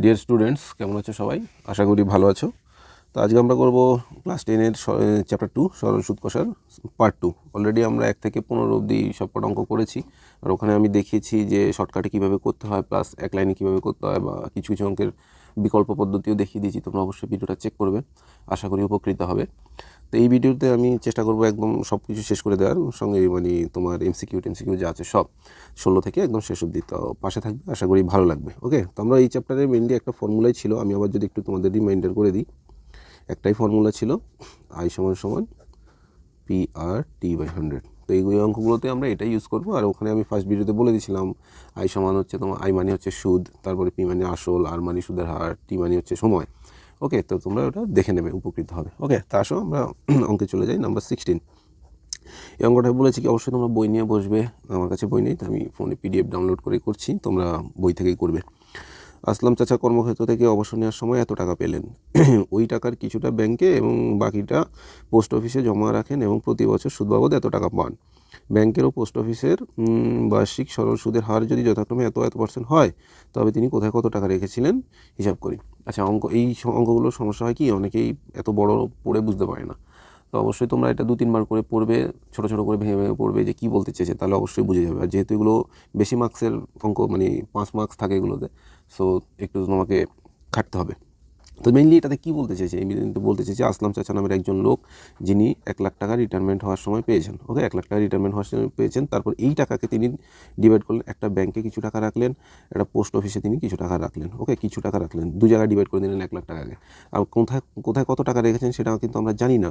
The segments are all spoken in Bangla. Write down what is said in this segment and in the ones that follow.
ডিয়ার স্টুডেন্টস, কেমন আছো সবাই? আশা করি ভালো আছো। তো আজকে আমরা করব ক্লাস 10-এর চ্যাপ্টার 2 সরল সুদ কষার পার্ট 2। অলরেডি আমরা 1 থেকে 15 অবধি সবকটা অঙ্ক করেছি, আর ওখানে আমি দেখিয়েছি যে শর্টকাটে কীভাবে করতে হয়, প্লাস এক লাইনে কীভাবে করতে হয়, বা কিছু কিছু অঙ্কের বিকল্প পদ্ধতিও দেখিয়ে দিয়েছি। তোমরা অবশ্যই ভিডিওটা চেক করবে, আশা করি উপকৃত হবে। তো এই ভিডিওতে আমি চেষ্টা করব একদম সব কিছু শেষ করে দেওয়ার সঙ্গে, মানে তোমার এমসিকিউ যা আছে সব 16 থেকে একদম শেষ অবধি। তো পাশে থাকবে, আশা করি ভালো লাগবে। ওকে, তো আমরা এই চ্যাপ্টারে মেনলি একটা ফর্মুলাই ছিল, আমি আবার যদি একটু তোমাদের রিমাইন্ডার করে দিই। একটাই ফর্মুলা ছিল, আই সমান সমান PR/T/100। তো এই অঙ্কগুলোতে আমরা এটাই ইউজ করবো। আর ওখানে আমি ফার্স্ট ভিডিওতে বলে দিয়েছিলাম আই সমান হচ্ছে তোমার, আই মানে হচ্ছে সুদ, তারপরে পি মানে আসল, আর মানে সুদের হার, টি মানে হচ্ছে সময়। ওকে, তো তোমরা ওটা দেখে নেবে, উপকৃত হবে। ওকে, তা আসো আমরা অঙ্কে চলে যাই। নাম্বার 16 এই অঙ্কটা বলেছি কি অবশ্যই তোমরা বই নিয়ে বসবে। আমার কাছে বই নেই, তো আমি ফোনে PDF ডাউনলোড করে করছি, তোমরা বই থেকেই করবে। আসলাম চাচা কর্মক্ষেত্র থেকে অবসর নেওয়ার সময় এত টাকা পেলেন। ওই টাকার কিছুটা ব্যাংকে এবং বাকিটা পোস্ট অফিসে জমা রাখেন এবং প্রতি বছর সুদ বাবদ এত টাকা পান। ব্যাংকের ও পোস্ট অফিসের বার্ষিক সরল সুদের হার যদি যথাক্রমে এত % হয়, তবে তিনি কোথায় কত টাকা রেখেছিলেন হিসাব করি। আচ্ছা, এই অঙ্কগুলোর সমস্যা হয় কি, অনেকেই এত বড় পড়ে বুঝতে পারে না। তো অবশ্যই তোমরা এটা 2-3 বার করে পড়বে, ছোটো ছোটো করে ভেঙে ভেঙে পড়বে যে কী বলতে চেয়েছে, তাহলে অবশ্যই বুঝে যাবে। আর যেহেতু এগুলো বেশি মার্কসের অঙ্ক, মানে 5 মার্কস থাকে এগুলোতে, সো একটু তোমাকে খাটতে হবে। তো মেইনলি এটাতে কী বলতে চেয়েছে, এই তো বলতে চেয়েছে আসলাম চাচা নামের একজন লোক, যিনি 1 লাখ টাকা রিটায়ারমেন্ট হওয়ার সময় পেয়েছেন। ওকে, 1 লাখ টাকা রিটায়ারমেন্ট হওয়ার সময় পেয়েছেন। তারপর এই টাকাকে তিনি ডিভাইড করলেন, একটা ব্যাংকে কিছু টাকা রাখলেন, একটা পোস্ট অফিসে তিনি কিছু টাকা রাখলেন। ওকে, কিছু টাকা রাখলেন, দু জায়গায় ডিভাইড করে দিলেন 1 লাখ টাকাকে। আর কোথায় কোথায় কত টাকা রেখেছেন সেটাও কিন্তু আমরা জানি না।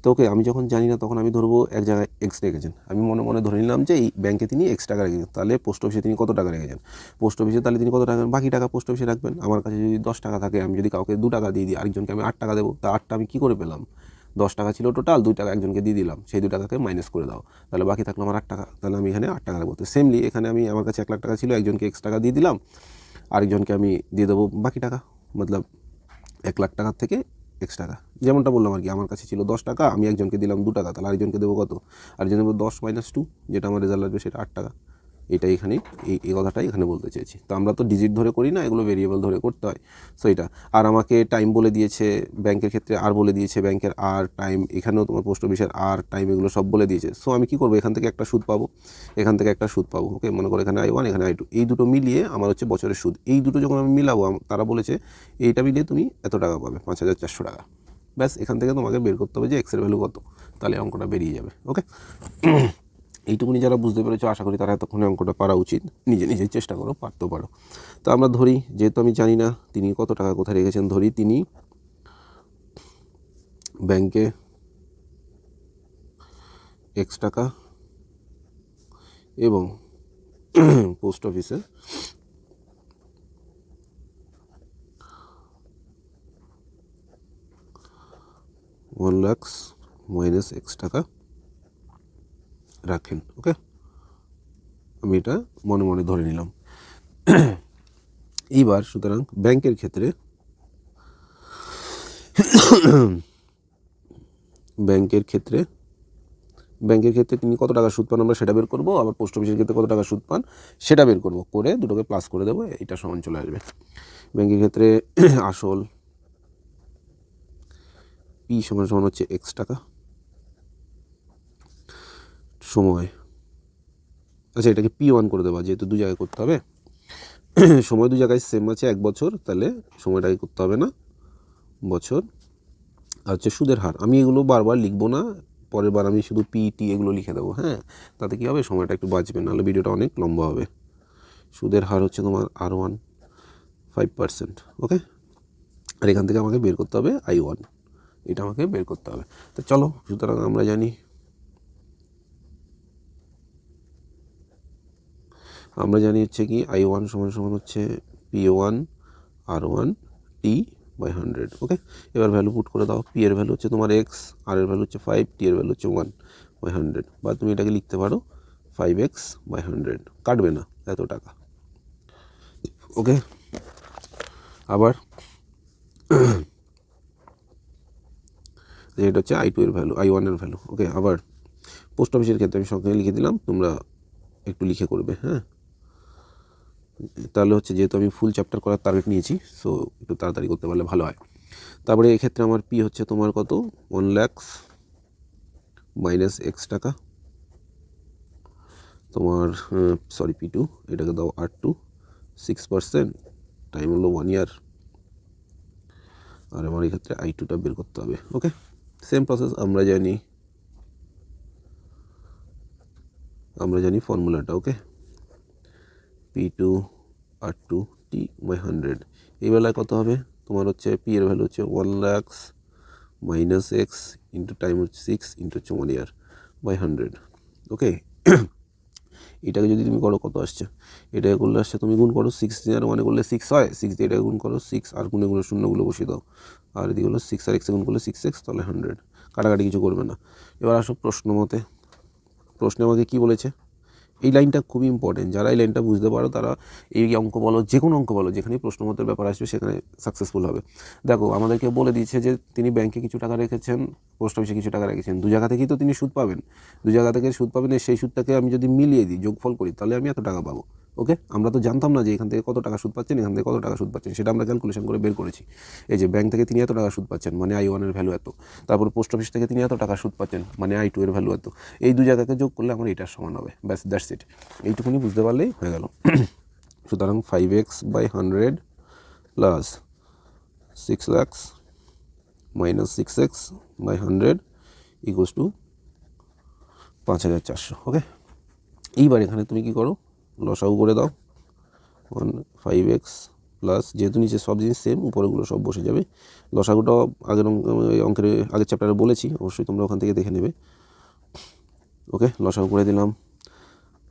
তো ওকে, আমি যখন জানি না তখন আমি ধরবো এক জায়গায় এক্স রেখেছেন। আমি মনে মনে ধরে নিলাম যে এই ব্যাংকে তিনি এক্স টাকা রেখেছেন, তাহলে পোস্ট অফিসে তিনি কত টাকা রেখেছেন। পোস্ট অফিসে তাহলে তিনি কত টাকা, বাকি টাকা পোস্ট অফিসে রাখবেন। আমার কাছে যদি 10 টাকা থাকে, আমি যদি কাউকে 2 টাকা দিয়ে দিই, আরেকজনকে আমি 8 টাকা দেবো, তা 8টা আমি কী করে পেলাম? 10 টাকা ছিল টোটাল, 2 টাকা একজনকে দিয়ে দিলাম, সেই 2 টাকাকে মাইনাস করে দাও, তাহলে বাকি থাকলো আমার 8 টাকা। তাহলে আমি এখানে 8 টাকা রাখবো। তো সেমলি এখানে আমি, আমার কাছে 1 লাখ টাকা ছিল, একজনকে এক্স টাকা দিয়ে দিলাম, আরেকজনকে আমি দিয়ে দেবো বাকি টাকা। মতলব 1 লাখ টাকার থেকে এক্স টাকা, যেমনটা বললাম আর কি। আমার কাছে ছিল 10 টাকা, আমি একজনকে দিলাম 2 টাকা, তাহলে আরেকজনকে দেবো কত? আরেকজন দেবো 10 - 2, যেটা আমার রেজাল্ট আসবে সেটা 8 টাকা। এটাই এখানে, এই কথাটাই এখানে বলতে চেয়েছি। তো আমরা তো ডিজিট ধরে করি না, এগুলো ভেরিয়েবল ধরে করতে হয়। সো এটা, আর আমাকে টাইম বলে দিয়েছে, ব্যাংকের ক্ষেত্রে আর বলে দিয়েছে, ব্যাংকের আর টাইম, এখানেও তোমার পোস্ট অফিসের আর টাইম, এগুলো সব বলে দিয়েছে। সো আমি কী করবো, এখান থেকে একটা সুদ পাবো, এখান থেকে একটা সুদ পাবো। ওকে, মনে করো এখানে I1, এখানে I2, এই দুটো মিলিয়ে আমার হচ্ছে বছরের সুদ। এই দুটো যখন আমি মিলাবো, তারা বলেছে এইটা মিলিয়ে তুমি এত টাকা পাবে, 5,400 টাকা। ব্যাস, এখান থেকে তোমাকে বের করতে হবে যে এক্সের ভ্যালু কত, তাহলে অঙ্কটা বেরিয়ে যাবে। ওকে, এইটুকুনি যারা বুঝতে পেরেছো, আশা করি তারা এতক্ষণে অঙ্কটা পারা উচিত। নিজে নিজেই চেষ্টা করো, পারতেও পারো। তো আমরা ধরি, যেহেতু আমি জানি না তিনি কত টাকা কোথায় রেখেছেন, ধরি তিনি ব্যাংকে এক্স টাকা এবং পোস্ট অফিসে $1 লাখ মাইনাস এক্স টাকা রাখেন। ওকে, আমি এটা মনে মনে ধরে নিলাম। এইবার সুতরাং ব্যাংকের ক্ষেত্রে তিনি কত টাকা সুদ পান আমরা সেটা বের করবো, আবার পোস্ট অফিসের ক্ষেত্রে কত টাকা সুদ পান সেটা বের করবো, করে দুটোকে প্লাস করে দেবো, এটা সমান চলে আসবে। ব্যাংকের ক্ষেত্রে আসল পি সমান সমান হচ্ছে এক্স টাকা, সময়, আচ্ছা এটাকে P1 করে দেবো, যেহেতু দু জায়গায় করতে হবে। সময় দু জায়গায় সেম আছে, 1 বছর, তাহলে সময়টাকে করতে হবে না, বছর। আর হচ্ছে সুদের হার, আমি এগুলো বারবার লিখবো না, পরের বার আমি শুধু PT এগুলো লিখে দেবো। হ্যাঁ, তাতে কী হবে, সময়টা একটু বাঁচবে, নাহলে ভিডিওটা অনেক লম্বা হবে। সুদের হার হচ্ছে তোমার R1 5%। ওকে, আর এখান থেকে আমাকে বের করতে হবে I1, এটা আমাকে বের করতে হবে। তো চলো, সুতরাং আমরা জানি হচ্ছে কি I1 সমান সমান হচ্ছে P1 R1 T/100। ওকে, এবার ভ্যালু পুট করে দাও। পি এর ভ্যালু হচ্ছে তোমার এক্স, আর এর ভ্যালু হচ্ছে 5, টি এর ভ্যালু হচ্ছে 1/100, বা তুমি এটাকে লিখতে পারো 5x/100, কাটবে না এত টাকা। ওকে, আবার এটা হচ্ছে I2 এর ভ্যালু, I1 এর ভ্যালু। ওকে, আবার পোস্ট অফিসের ক্ষেত্রে আমি সঙ্গে লিখে দিলাম, তোমরা একটু লিখে করবে। হ্যাঁ, তাহলে হচ্ছে যেহেতু আমি ফুল চ্যাপ্টার করার টার্গেট নিয়েছি, সো একটু তাড়াতাড়ি করতে পারলে ভালো হয়। তারপরে এক্ষেত্রে আমার পি হচ্ছে তোমার কত, 1 লাখ মাইনাস এক্স টাকা, তোমার সরি P2, এটাকে দাও R2, 6%, টাইম হলো 1 ইয়ার, আর আমার এক্ষেত্রে I2টা বের করতে হবে। ওকে, সেম প্রসেস আমরা জানি ফর্মুলাটা। ওকে, P2 R2 T/100, এই বেলায় কত হবে তোমার হচ্ছে পি এর ভ্যালু হচ্ছে 1 lakh minus x into time হচ্ছে 6 ইন্টু হচ্ছে 1 ইয়ার বাই 100। ওকে, এটাকে যদি তুমি করো কত আসছে, এটাকে করলে আসছে তুমি গুণ করো 6 আর 1 করলে 6 হয়, 6 দিয়ে এটাকে গুণ করো 6 আর গুণে গুণে শূন্যগুলো বসিয়ে দাও, আর এদিকে হলো 6 আর এক্সে গুণ করলে 6x, তাহলে 100, কাটাকাটি কিছু করবে না। এবার আসো প্রশ্নে আমাকে কি বলেছে, এই লাইনটা খুবই ইম্পর্টেন্ট, যারা এই লাইনটা বুঝতে পারো তারা এই অঙ্ক বলো, যে কোনো অঙ্ক বলো, যেখানে প্রশ্নমতের ব্যাপার আসবে সেখানে সাকসেসফুল হবে। দেখো আমাদেরকে বলে দিচ্ছে যে তিনি ব্যাংকে কিছু টাকা রেখেছেন, পোস্ট অফিসে কিছু টাকা রেখেছেন, দু জায়গা থেকেই তো তিনি সুদ পাবেন, দু জায়গা থেকে সুদ পাবেন, সেই সুদটাকে আমি যদি মিলিয়ে দিই, যোগফল করি, তাহলে আমি এত টাকা পাবো। ওকে, আমরা তো জানতাম না যে এখান থেকে কত টাকা সুদ পাচ্ছেন, এখান থেকে কত টাকা সুদ পাচ্ছেন, সেটা আমরা ক্যালকুলেশন করে বের করেছি। এই যে ব্যাংক থেকে তিনি এত টাকা সুদ পাচ্ছেন মানে I1 এর ভ্যালু এত, তারপর পোস্ট অফিস থেকে তিনি এত টাকা সুদ পাচ্ছেন মানে I2 এর ভ্যালু এত, এই দু জায়গাকে যোগ করলে আমার এটার সমান হবে, ব্যাস, দ্যাটস ইট। এইটুকুনি বুঝতে পারলেই হয়ে গেল। সুতরাং 5x/100 plus 6 lakh minus 6x/100 equals to 5400। ওকে, এইবার এখানে তুমি কি করো, লসাগু করে দাও, 5x প্লাস, যেহেতু নিচে সব জিনিস সেম, উপরেগুলো সব বসে যাবে, লসাগুটাও আগের চ্যাপ্টারে বলেছি, অবশ্যই তোমরা ওখান থেকে দেখে নেবে। ওকে, লসাগু করে দিলাম।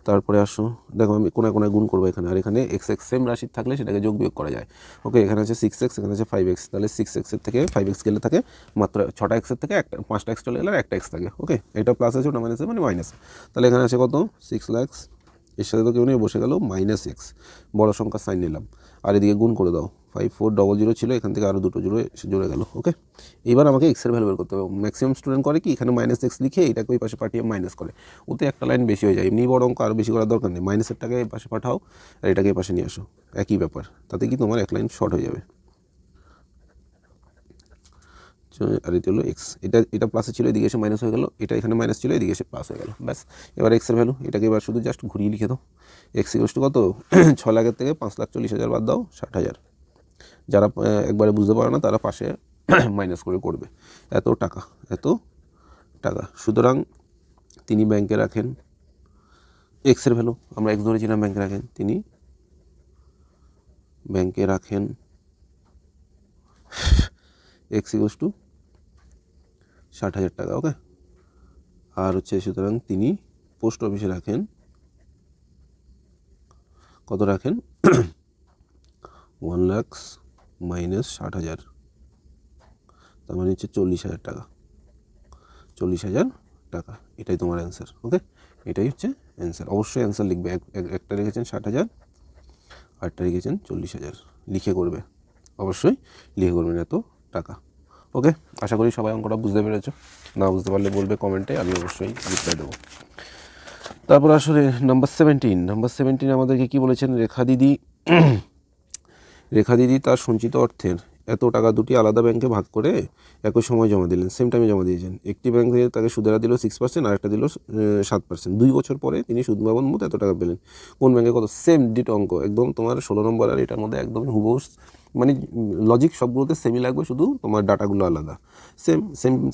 তারপরে আসো, দেখো আমি কোনায় কোনায় গুণ করবো এখানে, আর এখানে এক্স এক্স সেম রাশি থাকলে সেটাকে যোগ বিয়োগ করা যায়। ওকে, এখানে আছে 6x, এখানে আছে 5x, তাহলে 6x এর থেকে 5x গেলে থাকে মাত্র 6টা এক্সের থেকে 5টা এক্স চলে গেলে আর একটা এক্স থাকে। ওকে, এটা প্লাস আছে, ওটা মাইনাস মানে মাইনাস, তাহলে এখানে আছে কত 6 লাখ, এর সাথে তো কেউ নেই, বসে গেল মাইনাস এক্স, বড় সংখ্যা সাইন নিলাম, আর এদিকে গুণ করে দাও, 5400 ছিল, এখান থেকে আরও দুটো জুড়ে জুড়ে গেল। ওকে, এবার আমাকে এক্সের ভ্যালু বের করতে হবে। ম্যাক্সিমাম স্টুডেন্ট করে কি, এখানে মাইনাস এক্স লিখে এটাকে ওই পাশে পাঠিয়ে মাইনাস করে, ওতে একটা লাইন বেশি হয়ে যায়, এমনি বড় অঙ্ক আর বেশি করার দরকার নেই, মাইনাসের টাকা এই পাশে পাঠাও আর এটাকে এই পাশে নিয়ে আসো, একই ব্যাপার, তাতে কি তোমার এক লাইন শর্ট হয়ে যাবে। আর এটা হলো এক্স, এটা প্লাসে ছিল, এদিকে এসে মাইনাস হয়ে গেল, এটা এখানে মাইনাস ছিল, এদিকে এসে প্লাস হয়ে গেল, ব্যাস। এবার এক্সের ভ্যালু, এটাকে এবার শুধু জাস্ট ঘুরিয়ে লিখে দাও, এক্স ইকুয়ালস টু কত 6 লাখের থেকে 5,40,000 বাদ দাও 60,000। যারা একবারে বুঝতে পারে না তারা পাশে মাইনাস করে করবে, এত টাকা। সুতরাং তিনি ব্যাংকে রাখেন, এক্সের ভ্যালু আমরা এক্স ধরেছিলাম, তিনি ব্যাংকে রাখেন এক্স ইকুয়ালস টু 60,000 টাকা। ওকে, আর হচ্ছে সুতরাং তিনি পোস্ট অফিসে রাখেন কত, রাখেন 1 লাখ মাইনাস 60,000, তার মানে হচ্ছে 40,000 টাকা, 40,000 টাকা, এটাই তোমার অ্যান্সার। ওকে, এটাই হচ্ছে অ্যান্সার। অবশ্যই অ্যান্সার লিখবে, একটা লিখেছেন 60,000, আরটা লিখেছেন 40,000, লিখে করবে, অবশ্যই লিখে করবেন এত টাকা। ওকে, আশা করি সবাই অঙ্কটা বুঝতে পেরেছো, না বুঝতে পারলে বলবে কমেন্টে, আমি অবশ্যই রিপ্লাই দেবো। তারপর আসলে নাম্বার 17 আমাদেরকে কি বলেছেন, রেখা দিদি তার সঞ্চিত অর্থের এত টাকা দুটি আলাদা ব্যাংকে ভাগ করে একই সময় জমা দিলেন, সেম টাইমে জমা দিয়েছেন। একটি ব্যাংক থেকে তাকে সুদেরা দিল 6%, আর একটা দিল 7%। 2 বছর পরে তিনি সুদ বাবদ মোট এত টাকা পেলেন, কোন ব্যাংকে কত, সেম ডিট অঙ্ক, একদম তোমার 16 নম্বর আর এটার মধ্যে একদমই হুবহু, মানে লজিক সবগুলোতে সেমই লাগবে, শুধু তোমার ডাটাগুলো আলাদা,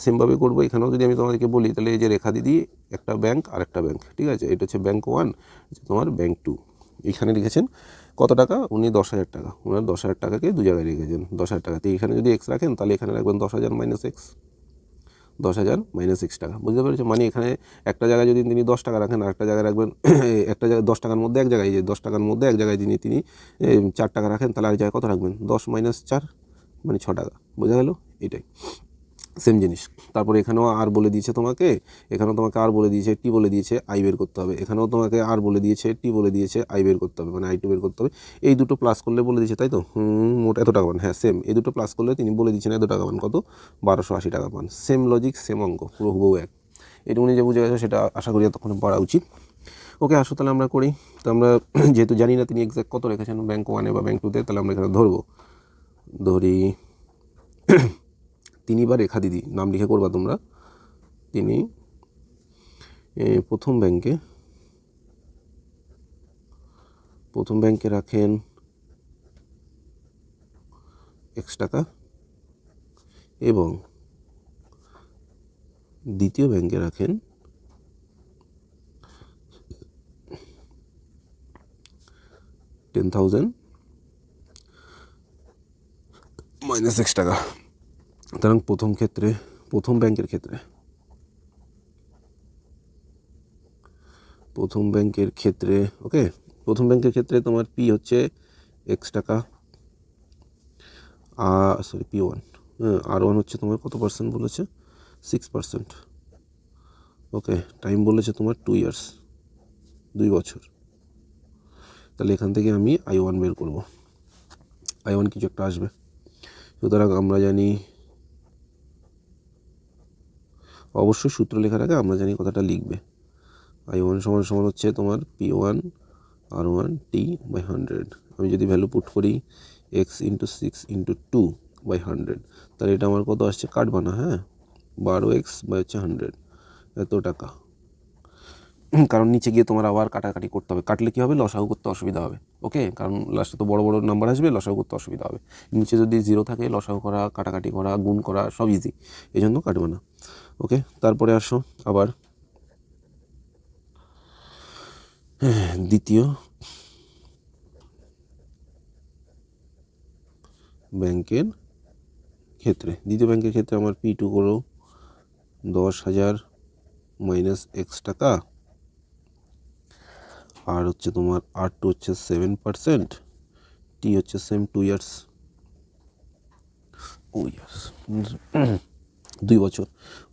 সেমভাবে করবো। এখানেও যদি আমি তোমাদেরকে বলি, তাহলে এই যে রেখা দিদি একটা ব্যাংক আর একটা ব্যাংক, ঠিক আছে, এটা হচ্ছে ব্যাংক 1, তোমার ব্যাংক 2, এখানে লিখেছেন কত টাকা, উনি 10,000 টাকা, ওনার 10,000 টাকাকে দু জায়গায় রেখেছেন 10,000 টাকাতে, এখানে যদি এক্স রাখেন তাহলে এখানে রাখবেন 10,000 মাইনাস এক্স, 10,000 মাইনাস এক্স টাকা, বুঝতে পেরেছো? মানে এখানে একটা জায়গায় যদি তিনি 10 টাকা রাখেন, আর একটা জায়গায় রাখবেন একটা জায়গায় 10 টাকার মধ্যে এক জায়গায়, যে 10 টাকার মধ্যে এক জায়গায় তিনি 4 টাকা রাখেন, তাহলে আর জায়গায় কত রাখবেন, 10 মাইনাস 4 মানে 6 টাকা, বোঝা গেল? এটাই সেম জিনিস। তারপরে এখানেও আর বলে দিয়েছে তোমাকে, এখানেও তোমাকে আর বলে দিয়েছে, টি বলে দিয়েছে, আই বের করতে হবে, এখানেও তোমাকে আর বলে দিয়েছে, টি বলে দিয়েছে, আই বের করতে হবে, মানে I2 বের করতে হবে। এই দুটো প্লাস করলে বলে দিয়েছে, তাই তো, মোট এত টাকা পান, হ্যাঁ সেম, এই দুটো প্লাস করলে তিনি বলে দিচ্ছেন এত টাকা পান, কত 1,280 টাকা পান, সেম লজিক সেম অঙ্ক, পুরো হুবহু এক। এটুকুনি যে বুঝে গেছে সেটা আশা করি তখন পড়া উচিত। ওকে, আসো তাহলে আমরা করি। তো আমরা যেহেতু জানি না তিনি এক্স্যাক্ট কত রেখেছেন ব্যাঙ্ক 1-এ বা ব্যাঙ্ক 2-তে, তাহলে আমরা এখানে ধরি তিনি বা রেখা দিদি নাম লিখে করবা তোমরা। তিনি প্রথম ব্যাংকে রাখেন x টাকা এবং দ্বিতীয় ব্যাংকে রাখেন $10,000 মাইনাস x টাকা। সুতরাং প্রথম ব্যাংকের ক্ষেত্রে ওকে, প্রথম ব্যাংকের ক্ষেত্রে তোমার পি হচ্ছে x টাকা, P1, R1 হচ্ছে তোমার কত পার্সেন্ট বলেছে, 6%। ওকে, টাইম বলেছে তোমার 2 ইয়ার্স, 2 বছর। তাহলে এখান থেকে আমি I1 বের করব, I1 কিছু একটা আসবে। সুতরাং আমরা জানি, অবশ্যই সূত্র লেখার আগে আমরা জানি কথাটা লিখবে। I1 সমান হচ্ছে তোমার P1 R1 T/100। আমি যদি ভ্যালু পুট করি x × 6 × 2/100, তাহলে এটা আমার কত আসছে, কাটবা না, হ্যাঁ, 12x/100, এত টাকা। কারণ নিচে গিয়ে তোমার আবার কাটাকাটি করতে হবে, কাটলে কী হবে, লসাগু করতে অসুবিধা হবে। ওকে, কারণ লাস্টে তো বড় বড় নাম্বার আসবে, লসাগু করতে অসুবিধা হবে। নিচে যদি 0 থাকে, লসাগু করা, কাটাকাটি করা, গুণ করা সব ইজি, এই জন্য কাটবে না। ওকে, তারপরে আসো আবার দ্বিতীয় ব্যাংকের ক্ষেত্রে আমার P2 করো 10,000 মাইনাস x টাকা, আর হচ্ছে তোমার R2 হচ্ছে 7%, T হচ্ছে সেম 2 ইয়ার্স, 2 বছর।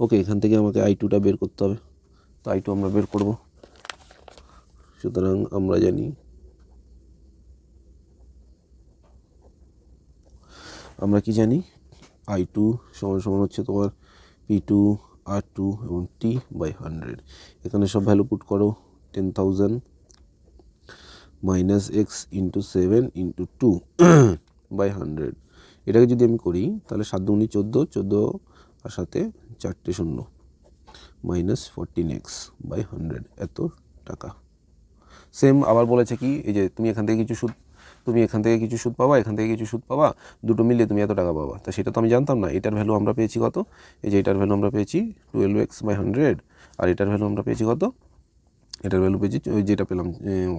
ওকে, এখান থেকে আমাকে I2টা বের করতে হবে, তো I2 আমরা বের করব। সুতরাং আমরা জানি I2 সমান হচ্ছে তোমার P2 R2 এবং T/100। এখানে সব ভ্যালু পুট করো, 10,000 মাইনাস x × 7 × 2/100। এটাকে যদি আমি করি তাহলে 7 × 2 = 14, আর সাথে 4টে 0, মাইনাস 14x/100, এত টাকা। সেম আবার বলেছে কি, এই যে তুমি এখান থেকে কিছু সুদ পাবা, এখান থেকে কিছু সুদ পাবা, দুটো মিলিয়ে তুমি এত টাকা পাবা। তা সেটা তো আমি জানতাম না। এটার ভ্যালু আমরা পেয়েছি কত, এই যে এটার ভ্যালু আমরা পেয়েছি 12x/100, আর এটার ভ্যালু আমরা পেয়েছি কত, এটার ভ্যালু পেয়েছি ওই যেটা পেলাম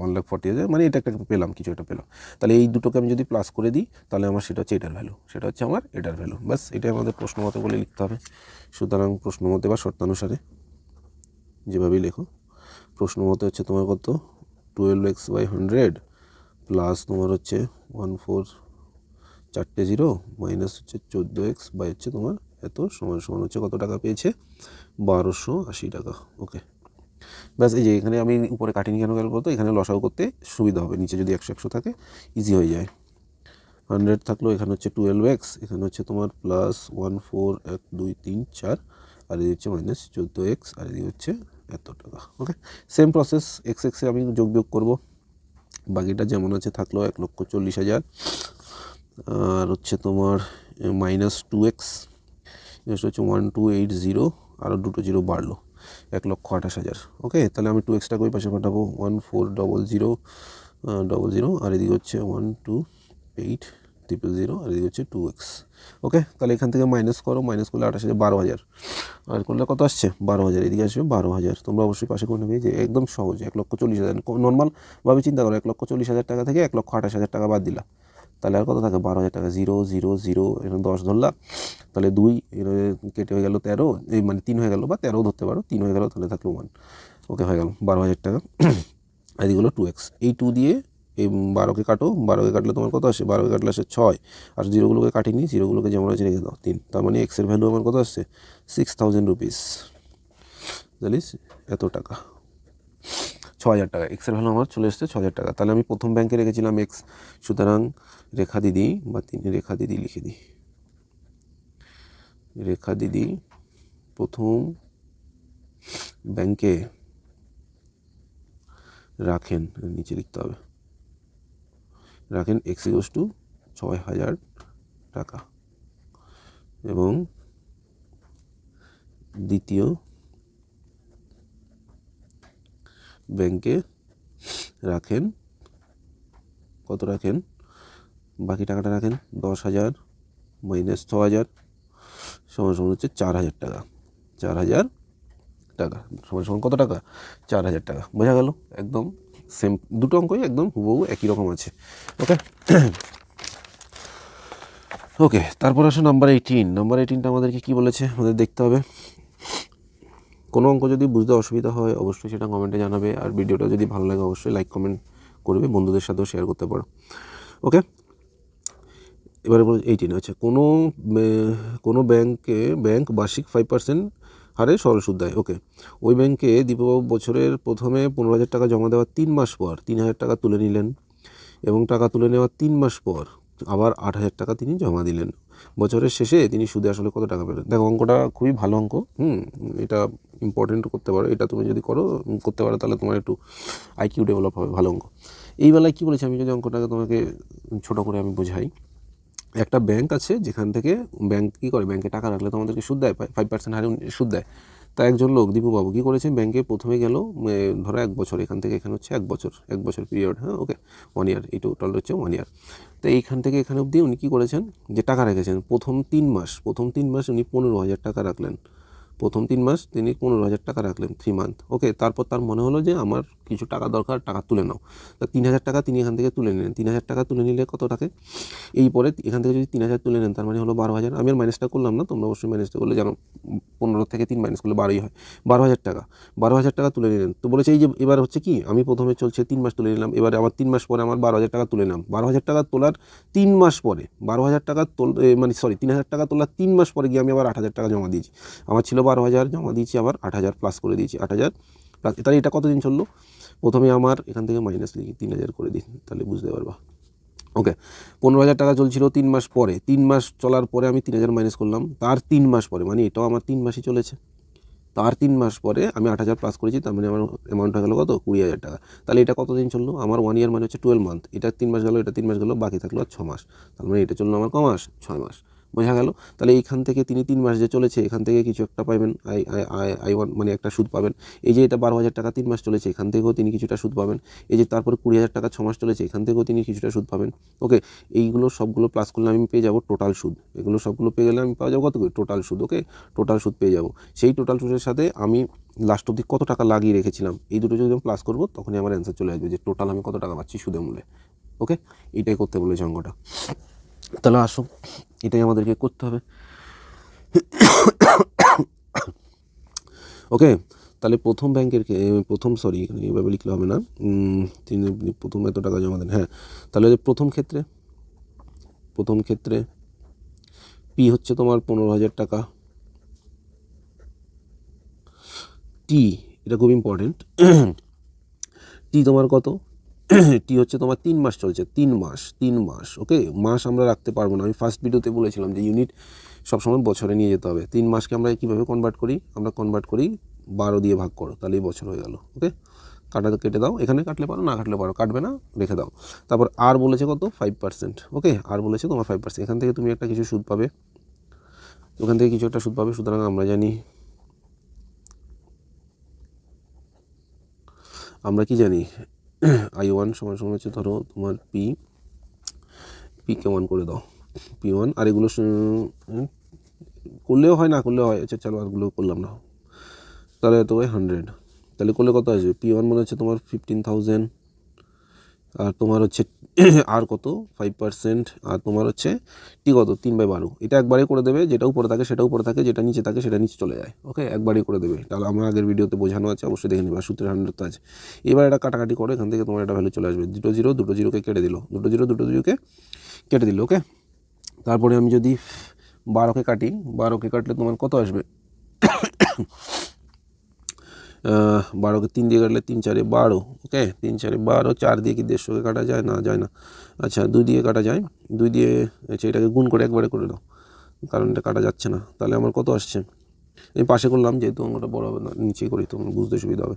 1,40,000, মানে এটা একটা পেলাম, কিছু একটা পেলাম। তাহলে এই দুটোকে আমি যদি প্লাস করে দিই, তাহলে আমার সেটা হচ্ছে এটার ভ্যালু, ব্যাস এটাই আমাদের প্রশ্ন মতে বলে লিখতে হবে। সুতরাং প্রশ্ন মতে বা শর্তানুসারে যেভাবেই লেখো, প্রশ্ন মতে হচ্ছে তোমার কত, 12x/100 প্লাস তোমার হচ্ছে 14, 4টে 0, মাইনাস হচ্ছে 14x বাই হচ্ছে তোমার এত, সমান হচ্ছে কত টাকা পেয়েছে, 1,280 টাকা। ওকে, ব্যাস। এই যে এখানে আমি উপরে কাটিনি কেন বলতো, এখানে লসাগু করতে সুবিধা হবে, নিচে যদি 100 থাকে ইজি হয়ে যায়। 100 থাকলো, এখানে হচ্ছে 12x, এখানে হচ্ছে তোমার প্লাস 14, 1, 2, 3, 4, আর এই হচ্ছে মাইনাস 14x, আর এই হচ্ছে এত টাকা। ওকে, সেম প্রসেস, এক্সে আমি যোগ বিয়োগ করবো, বাকিটা যেমন আছে থাকলো 1,40,000, আর হচ্ছে তোমার মাইনাস 2x, নেক্সট হচ্ছে 1280, আরও দুটো 0 বাড়লো, 1,28,000। ওকে, তাহলে আমি 2xটাকে ওই পাশে পাঠাবো, 140000, আর এদিকে হচ্ছে 128,000, আর এদিকে হচ্ছে 2x। ওকে, তাহলে এখান থেকে মাইনাস করলে 28,000, 12,000, আর করলে কত আসছে, 12,000, এদিকে আসবে 12,000। তোমরা অবশ্যই পাশে করে নেবে, যে একদম সহজ, 1,40,000। নর্মালভাবে চিন্তা করো, 1,40,000 টাকা থেকে 1,28,000 টাকা বাদ দিলা, তাহলে আর কত থাকে, 12,000 টাকা। 0 0 0, এখানে 10 ধরলা, তাহলে 2 কেটে হয়ে গেল 13, এই মানে 3 হয়ে গেল, বা 13 ধরতে পারো, 3 হয়ে গেল, তাহলে থাকলো 1। ওকে, হয়ে গেল 12,000 টাকা। এদিকে হলো 2x, এই 2 দিয়ে এই 12কে কাটো, 12কে কাটলে তোমার কত আসে, 12কে কাটলে আসে 6, আর 0গুলোকে কাটিনি, 0গুলোকে যেমন আছে রেখে দাও 3, তার মানে এক্সের ভ্যালু আমার কত আসছে, 6,000 রুপিস, জানিস এত টাকা, 6,000 টাকা। এক্সের ভ্যালু আমার চলে এসছে 6,000 টাকা। তাহলে আমি প্রথম ব্যাংকে রেখেছিলাম এক্স, সুতরাং রেখা দিদি লিখে দিই, রেখা দিদি প্রথম ব্যাংকে রাখেন, নিচে লিখতে হবে, রাখেন এক্স ইকুয়ালস টু 6,000 টাকা। এবং দ্বিতীয় ব্যাংকে রাখেন কত, রাখেন বাকি টাকাটা রাখেন 10,000 মাইনাস 6,000 সমান সমান হচ্ছে 4,000 টাকা। 4,000 টাকা সমান সমান কত টাকা? 4,000 টাকা। বোঝা গেল? একদম সেম, দুটো অঙ্কই একদম হুবহু একই রকম আছে। ওকে ওকে, তারপর আসো নাম্বার 18। নাম্বার 18টা আমাদেরকে কী বলেছে আমাদের দেখতে হবে। কোনো অঙ্ক যদি বুঝতে অসুবিধা হয় অবশ্যই সেটা কমেন্টে জানাবে, আর ভিডিওটা যদি ভালো লাগে অবশ্যই লাইক কমেন্ট করবে, বন্ধুদের সাথেও শেয়ার করতে পারো। ওকে, এবারে বলে 18 আছে, কোনো ব্যাংক বার্ষিক 5% হারে সরল সুদ দেয়। ওকে, ওই ব্যাংকে দীপবাবু বছরের প্রথমে 15,000 টাকা জমা দেওয়ার 3 মাস পর 3,000 টাকা তুলে নিলেন, এবং টাকা তুলে নেওয়ার 3 মাস পর আবার 8,000 টাকা তিনি জমা দিলেন। বছরের শেষে তিনি সুদে আসলে কত টাকা পেলেন? দেখো অঙ্কটা খুবই ভালো অঙ্ক, এটা ইম্পর্টেন্ট করতে পারো, এটা তুমি যদি করতে পারো তাহলে তোমার একটু আইকিউ ডেভেলপ হবে, ভালো অঙ্ক। এই বেলায় কী বলেছি আমি যদি অঙ্কটাকে তোমাকে ছোটো করে আমি বোঝাই, একটা ব্যাংক আছে যেখান থেকে ব্যাংক কী করে, ব্যাংকে টাকা রাখলে তোমাদেরকে সুদ দেয়, 5% হারে সুদ দেয়। তা একজন লোক দীপুবাবু কী করেছে, ব্যাংকে প্রথমে গেল, ধরো 1 বছর, এখান থেকে এখানে হচ্ছে 1 বছর পিরিয়ড, হ্যাঁ ওকে 1 ইয়ার, এই টোটাল হচ্ছে 1 ইয়ার। তো এইখান থেকে এখানে অবধি উনি কী করেছেন, যে টাকা রেখেছেন প্রথম 3 মাস উনি 15,000 টাকা রাখলেন। প্রথম 3 মাস তিনি 15,000 টাকা রাখলেন, 3 মান্থ। ওকে, তারপর তার মনে হলো যে আমার কিছু টাকা দরকার, টাকা তুলে নাও। তা 3,000 টাকা তিনি এখান থেকে তুলে নিলেন। 3,000 টাকা তুলে নিলে কত টাকা, এই পরে এখান থেকে যদি 3,000 তুলে নেন তার মানে হলো 12,000। আমি আর মাইনাসটা করলাম না, তোমরা অবশ্যই মাইনাসটা করলে জানো 15 থেকে 3 মাইনাস করলে 12ই হয়। 12,000 টাকা, 12,000 টাকা তুলে নিলেন। তো বলেছে এই যে এবার হচ্ছে কি, আমি প্রথমে চলছে 3 মাস তুলে নিলাম, এবারে আবার 3 মাস পরে আমার 12,000 টাকা তুলে নিলাম। 12,000 টাকা তোলার 3 মাস পরে 12,000 টাকা 3,000 টাকা তোলার 3 মাস পরে গিয়ে আমি আবার 8,000 টাকা জমা দিয়েছি। আমার ছিল 12,000, জমা দিয়েছি আবার 8,000 প্লাস করে দিয়েছি, 8,000 প্লাস। তাহলে এটা কতদিন চললো? প্রথমে আমার এখান থেকে মাইনাস লিখি, 3,000 করে দিই, তাহলে বুঝতে পারবা। ওকে, 15,000 টাকা চলছিল 3 মাস পরে, 3 মাস চলার পরে আমি 3,000 মাইনাস করলাম, তার 3 মাস পরে, মানে এটাও আমার 3 মাসই চলেছে, তার 3 মাস পরে আমি 8,000 প্লাস করেছি, তার মানে আমার অ্যামাউন্টটা গেলো কত, 20,000 টাকা। তাহলে এটা কতদিন চললো? আমার 1 ইয়ার মানে হচ্ছে 12 মান্থ। এটা 3 মাস গেলো, এটা 3 মাস গেলো, বাকি থাকলো আর 6 মাস। তার মানে এটা চললো আমার ক মাস? 6 মাস। বোঝা গেল? তাহলে এইখান থেকে তিনি 3 মাস যে চলেছে, এখান থেকে কিছু একটা পাবেন, I1 মানে একটা সুদ পাবেন। এই যে এটা 12,000 টাকা 3 মাস চলেছে, এখান থেকেও তিনি কিছুটা সুদ পাবেন। এই যে তারপরে 20,000 টাকা 6 মাস চলেছে, এখান থেকেও তিনি কিছুটা সুদ পাবেন। ওকে, এইগুলো সবগুলো প্লাস করলে আমি পেয়ে যাবো টোটাল সুদ। এগুলো সবগুলো পেয়ে গেলে আমি পাওয়া যাবো কত? টোটাল সুদ। ওকে, টোটাল সুদ পেয়ে যাবো। সেই টোটাল সুদের সাথে আমি লাস্ট অবধি কত টাকা লাগিয়ে রেখেছিলাম, এই দুটো যদি আমি প্লাস করবো তখনই আমার অ্যান্সার চলে আসবে যে টোটাল আমি কত টাকা পাচ্ছি সুদের মূল্যে। ওকে, এইটাই করতে বলেছে অঙ্কটা। তাহলে আসো, এটাই আমাদেরকে করতে হবে। ওকে, তাহলে প্রথম ব্যাংকের এভাবে লিখলে হবে না, তিনি প্রথম এত টাকা জমা দেন। হ্যাঁ, তাহলে প্রথম ক্ষেত্রে পি হচ্ছে তোমার 15,000 টাকা, টি, এটা খুব ইম্পর্টেন্ট, টি তোমার কত, টি হচ্ছে তোমার 3 মাস চলছে, 3 মাস। ওকে, মাস আমরা রাখতে পারবো না, আমি ফার্স্ট ভিডিওতে বলেছিলাম যে ইউনিট সবসময় বছরে নিয়ে যেতে হবে। 3 মাসকে আমরা কীভাবে কনভার্ট করি, আমরা কনভার্ট করি 12 দিয়ে ভাগ করো, তাহলেই বছর হয়ে গেল। ওকে, কেটে দাও, এখানে কাটলে পারো, না কাটলে পারো, কাটবে না, রেখে দাও। তারপর আর বলেছে কত, 5%। ওকে, আর বলেছে তোমার 5%, এখান থেকে তুমি একটা কিছু সুদ পাবে, ওখান থেকে কিছু একটা সুদ পাবে। সুতরাং আমরা কি জানি, I1 সমান সমান হচ্ছে ধরো তোমার পিকে 1 করে দাও, P1, আর এগুলো করলেও হয়, না করলেও হয়। আচ্ছা চলো, আরগুলো করলাম না, তাহলে তো 100, তাহলে করলে কত আসবে? P1 মনে হচ্ছে তোমার 15,000, আর তোমার হচ্ছে আর কত 5%, আর তোমার হচ্ছে টি কত 3/12। এটা একবারে করে দেবে, যেটা উপরে থাকে সেটা উপরে থাকে, যেটা নিচে থাকে সেটা নিচে চলে যায়। ওকে, একবারই করে দেবে। তাহলে আমার আগের ভিডিওতে বোঝানো আছে, অবশ্যই দেখে নিবা, সূত্রের 100 আছে। এবার এটা কাটাকাটি করে এখান থেকে তোমার একটা ভ্যালু চলে আসবে, দুটো জিরোকে কেটে দিল, দুটো জিরোকে কেটে দিল। ওকে, তারপরে আমি যদি 12কে কাটি, 12কে কাটলে তোমার কত আসবে? 12কে 3 দিয়ে কাটলে 3 4 12। ওকে, 3 4 12, 4 দিয়ে কি 150কে কাটা যায়? না, যায় না। আচ্ছা, 2 দিয়ে কাটা যায়, 2 দিয়ে, আচ্ছা এটাকে গুণ করে একবারে করে দাও, কারণ এটা কাটা যাচ্ছে না। তাহলে আমার কত আসছে? আমি পাশে করলাম যেহেতু অঙ্কটা বড় হবে না, নিচেই করি তোমার বুঝতে সুবিধা হবে।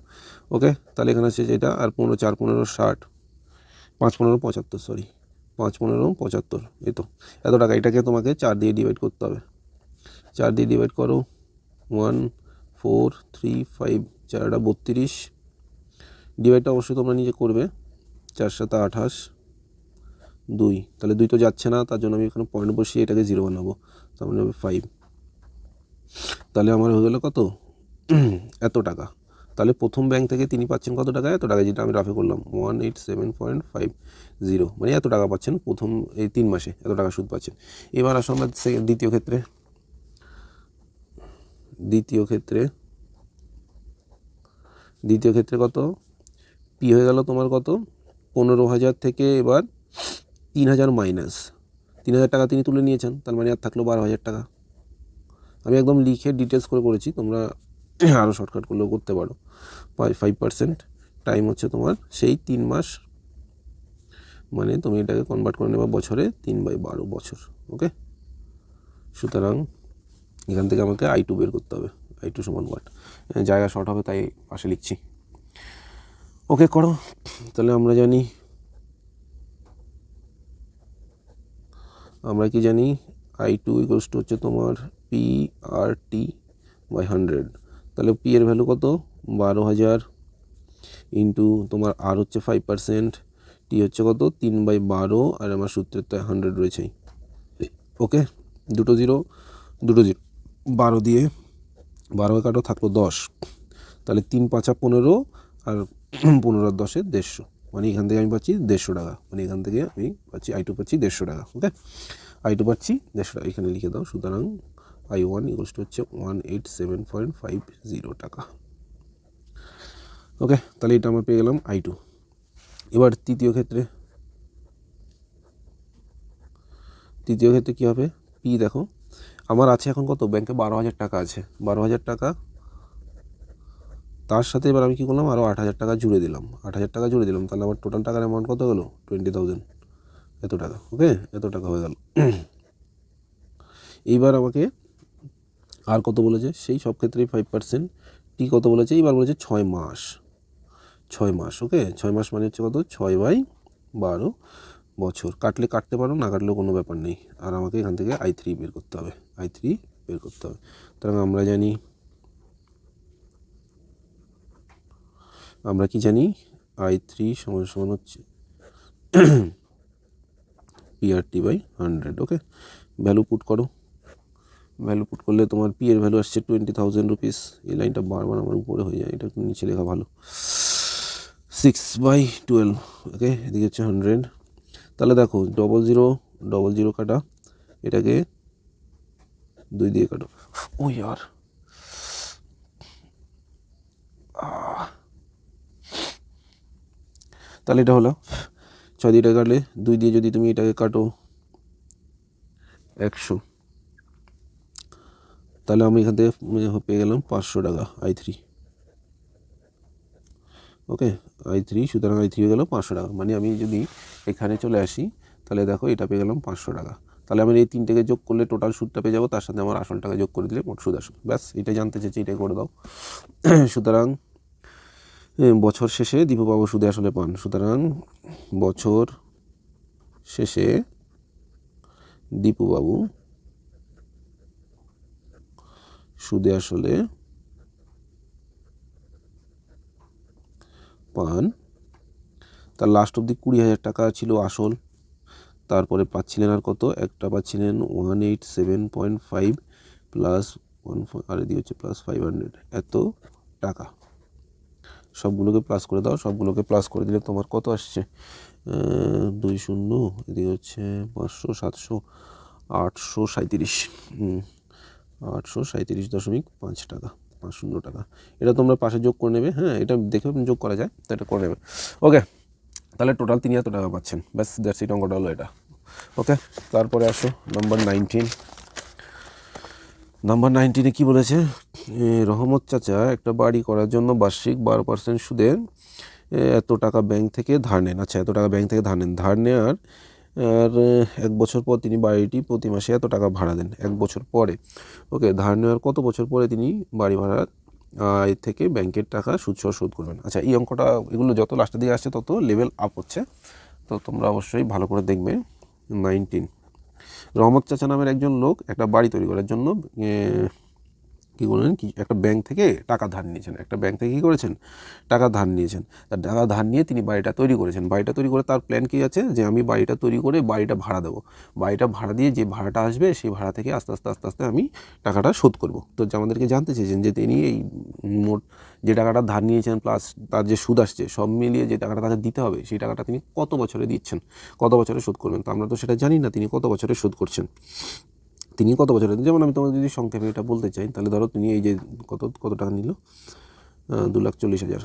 ওকে, তাহলে এখানে আছে যেটা, আর 15 4 15 60, 5 15 75, সরি 5 15 75, এই তো এত টাকা। এটাকে তোমাকে 4 দিয়ে ডিভাইড করতে হবে। 4 দিয়ে ডিভাইড করো, 1 4 3 5, 4 32, ডিভাইডটা অবশ্যই তোমরা নিজে করবে। 4 7 28, 2, তাহলে 2 তো যাচ্ছে না, তার জন্য আমি এখানে পয়েন্ট বসিয়ে এটাকে 0 বানাবো, তার মানে হবে 5। তাহলে আমার হয়ে গেল কত, এত টাকা। তাহলে প্রথম ব্যাংক থেকে তিনি পাচ্ছেন কত টাকা, এত টাকা, যেটা আমি রাফে করলাম 187.50, মানে এত টাকা পাচ্ছেন প্রথম এই 3 মাসে, এত টাকা সুদ পাচ্ছেন। এবার আসো আমরা দ্বিতীয় ক্ষেত্রে। দ্বিতীয় ক্ষেত্রে কত, পি হয়ে গেল তোমার কত, 15,000 থেকে এবার 3,000 মাইনাস 3,000 টাকা তিনি তুলে নিয়েছেন, তার মানে আর থাকলো 12,000 টাকা। আমি একদম লিখে ডিটেলস করে করেছি, তোমরা আরও শর্টকাট করলেও করতে পারো। 5% টাইম হচ্ছে তোমার সেই 3 মাস, মানে তুমি এটাকে কনভার্ট করে নেবে বছরে, 3/12 বছর। ওকে, সুতরাং এখান থেকে আমাকে I2 বের করতে হবে। I2 সমান ওয়াট, জায়গা শর্ট হবে তাই পাশে লিখছি। ওকে করো, তাহলে আমরা কি জানি I2 ইকুয়ালস টু হচ্ছে তোমার PR/T/100। তাহলে পি এর ভ্যালু কত, 12,000 ইন্টু তোমার আর হচ্ছে 5%, টি হচ্ছে কত 3/12, আর আমার সূত্রের তো 100 রয়েছেই। ওকে, দুটো জিরো 12 দিয়ে 12 কাটো, থাকলো 10, তাহলে 3 5 15, আর 15 আর 10 150, মানে এখান থেকে আমি পাচ্ছি 150 টাকা, মানে এখান থেকে আমি পাচ্ছি I2 পাচ্ছি 150 টাকা। ওকে, I2 পাচ্ছি 150 টাকা, এখানে লিখে দাও। সুতরাং I1 ইকুয়ালস টু হচ্ছে 187.50 টাকা। ওকে, তাহলে এটা আমরা পেয়ে গেলাম I2। এবার তৃতীয় ক্ষেত্রে কী হবে, পি দেখো আমার আছে এখন কত, ব্যাংকে 12,000 টাকা আছে, 12,000 টাকা, তার সাথে এবার আমি কী করলাম, আরও 8,000 টাকা জুড়ে দিলাম, 8,000 টাকা জুড়ে দিলাম, তাহলে আমার টোটাল টাকার অ্যামাউন্ট কত হলো, 20,000, এত টাকা। ওকে, এত টাকা হয়ে গেল। এইবার আমাকে আর কত বলেছে, সেই সব ক্ষেত্রেই 5%, টি কত বলেছে, এইবার বলেছে 6 মাস। ওকে, 6 মাস মানে হচ্ছে কত, 6/12 বছর। কাটলে কাটতে পারো, না কাটলেও কোনো ব্যাপার নেই। আর আমাকে এখান থেকে I3 বের করতে হবে, সুতরাং আমরা কি জানি, I3 সমান হচ্ছে PR/T/100। ওকে, ভ্যালু পুট করো, করলে তোমার পি এর ভ্যালু আসছে 20,000 রুপিস। এই লাইনটা বারবার আমার উপরে হয়ে যায়, এটা নিচে লেখা ভালো। 6/12, ওকে, এদিকে হচ্ছে 100। তাহলে দেখো 00 কাটা, এটাকে 2 দিয়ে কাটো। ও ইয়ার, তাহলে এটা হলো 6 দিয়ে এটা কাটলে, 2 দিয়ে যদি তুমি এটাকে কাটো 100, তাহলে আমি এখান থেকে পেয়ে গেলাম 500 টাকা I3। ওকে, I3, সুতরাং I3 হয়ে গেল 500 টাকা। মানে আমি যদি এখানে চলে আসি, তাহলে দেখো এটা পেয়ে গেলাম 500 টাকা। তাহলে আমি এই তিনটেকে যোগ করলে টোটাল সুদটা পেয়ে যাবো, তার সাথে আমার আসল টাকা যোগ করে দিলে মোট সুদ আসল। ব্যাস, এটা জানতে চেয়েছি, এটাই করে দাও। সুতরাং বছর শেষে দীপুবাবু সুদে আসলে পান। সুতরাং বছর শেষে দীপুবাবু সুদে আসলে পান। তার লাস্ট অবধি 20,000 টাকা ছিল আসল, তারপরে পাচ্ছিলেন আর কত, একটা পাচ্ছিলেন 187.5 প্লাস 1, আর এদিকে হচ্ছে প্লাস 500, এত টাকা। সবগুলোকে প্লাস করে দাও, সবগুলোকে প্লাস করে দিলে তোমার কত আসছে, 2 0, এদিকে হচ্ছে 500 700 837, 837.5 টাকা, 50 টাকা। এটা তোমরা পাশে যোগ করে নেবে, হ্যাঁ, এটা দেখে যোগ করা যায়, তো এটা করে নেবে। ওকে, তাহলে টোটাল 3,000 টাকা পাচ্ছেন। ব্যাস, দ্যাটস ইট, অঙ্কটা হলো এটা। ওকে, তারপরে আসো নাম্বার 19। নাম্বার 19-এ কী বলেছে, রহমত চাচা একটা বাড়ি করার জন্য বার্ষিক 12% সুদে এত টাকা ব্যাংক থেকে ধার নেন। আচ্ছা, এত টাকা ব্যাংক থেকে ধার নেন। ধার নেওয়ার আর 1 বছর পর তিনি বাড়িটি প্রতি মাসে এত টাকা ভাড়া দেন 1 বছর পরে। ওকে, ধার নেওয়ার কত বছর পরে তিনি বাড়ি ভাড়ার আয় থেকে ব্যাংকের টাকা সুদসহ শোধ করবেন। আচ্ছা, এই অঙ্কটা এগুলো যত লাস্টের দিকে আসছে তত লেভেল আপ হচ্ছে, তো তোমরা অবশ্যই ভালো করে দেখবে। 19, রহমত চাচা নামের একজন লোক একটা বাড়ি তৈরি করার জন্য কী করলেন, কি একটা ব্যাংক থেকে টাকা ধার নিয়েছেন, একটা ব্যাংক থেকে কী করেছেন, টাকা ধার নিয়েছেন। তার টাকা ধার নিয়ে তিনি বাড়িটা তৈরি করেছেন। বাড়িটা তৈরি করে তার প্ল্যান কী আছে, যে আমি বাড়িটা তৈরি করে বাড়িটা ভাড়া দেবো, বাড়িটা ভাড়া দিয়ে যে ভাড়াটা আসবে সেই ভাড়া থেকে আস্তে আস্তে আস্তে আস্তে আমি টাকাটা শোধ করব। তো আমাদেরকে জানতে চেয়েছেন যে তিনি এই মোট যে টাকাটা ধার নিয়েছেন প্লাস তার যে সুদ আসছে সব মিলিয়ে যে টাকাটা তাকে দিতে হবে সেই টাকাটা তিনি কত বছরে দিচ্ছেন, কত বছরে শোধ করবেন। তো আমরা তো সেটা জানি না তিনি কত বছরে শোধ করছেন, তিনি কত বছরে। যেমন আমি তোমাকে যদি সংক্ষেপে এটা বলতে চাই, তাহলে ধরো তিনি এই যে কত টাকা নিল, 2,40,000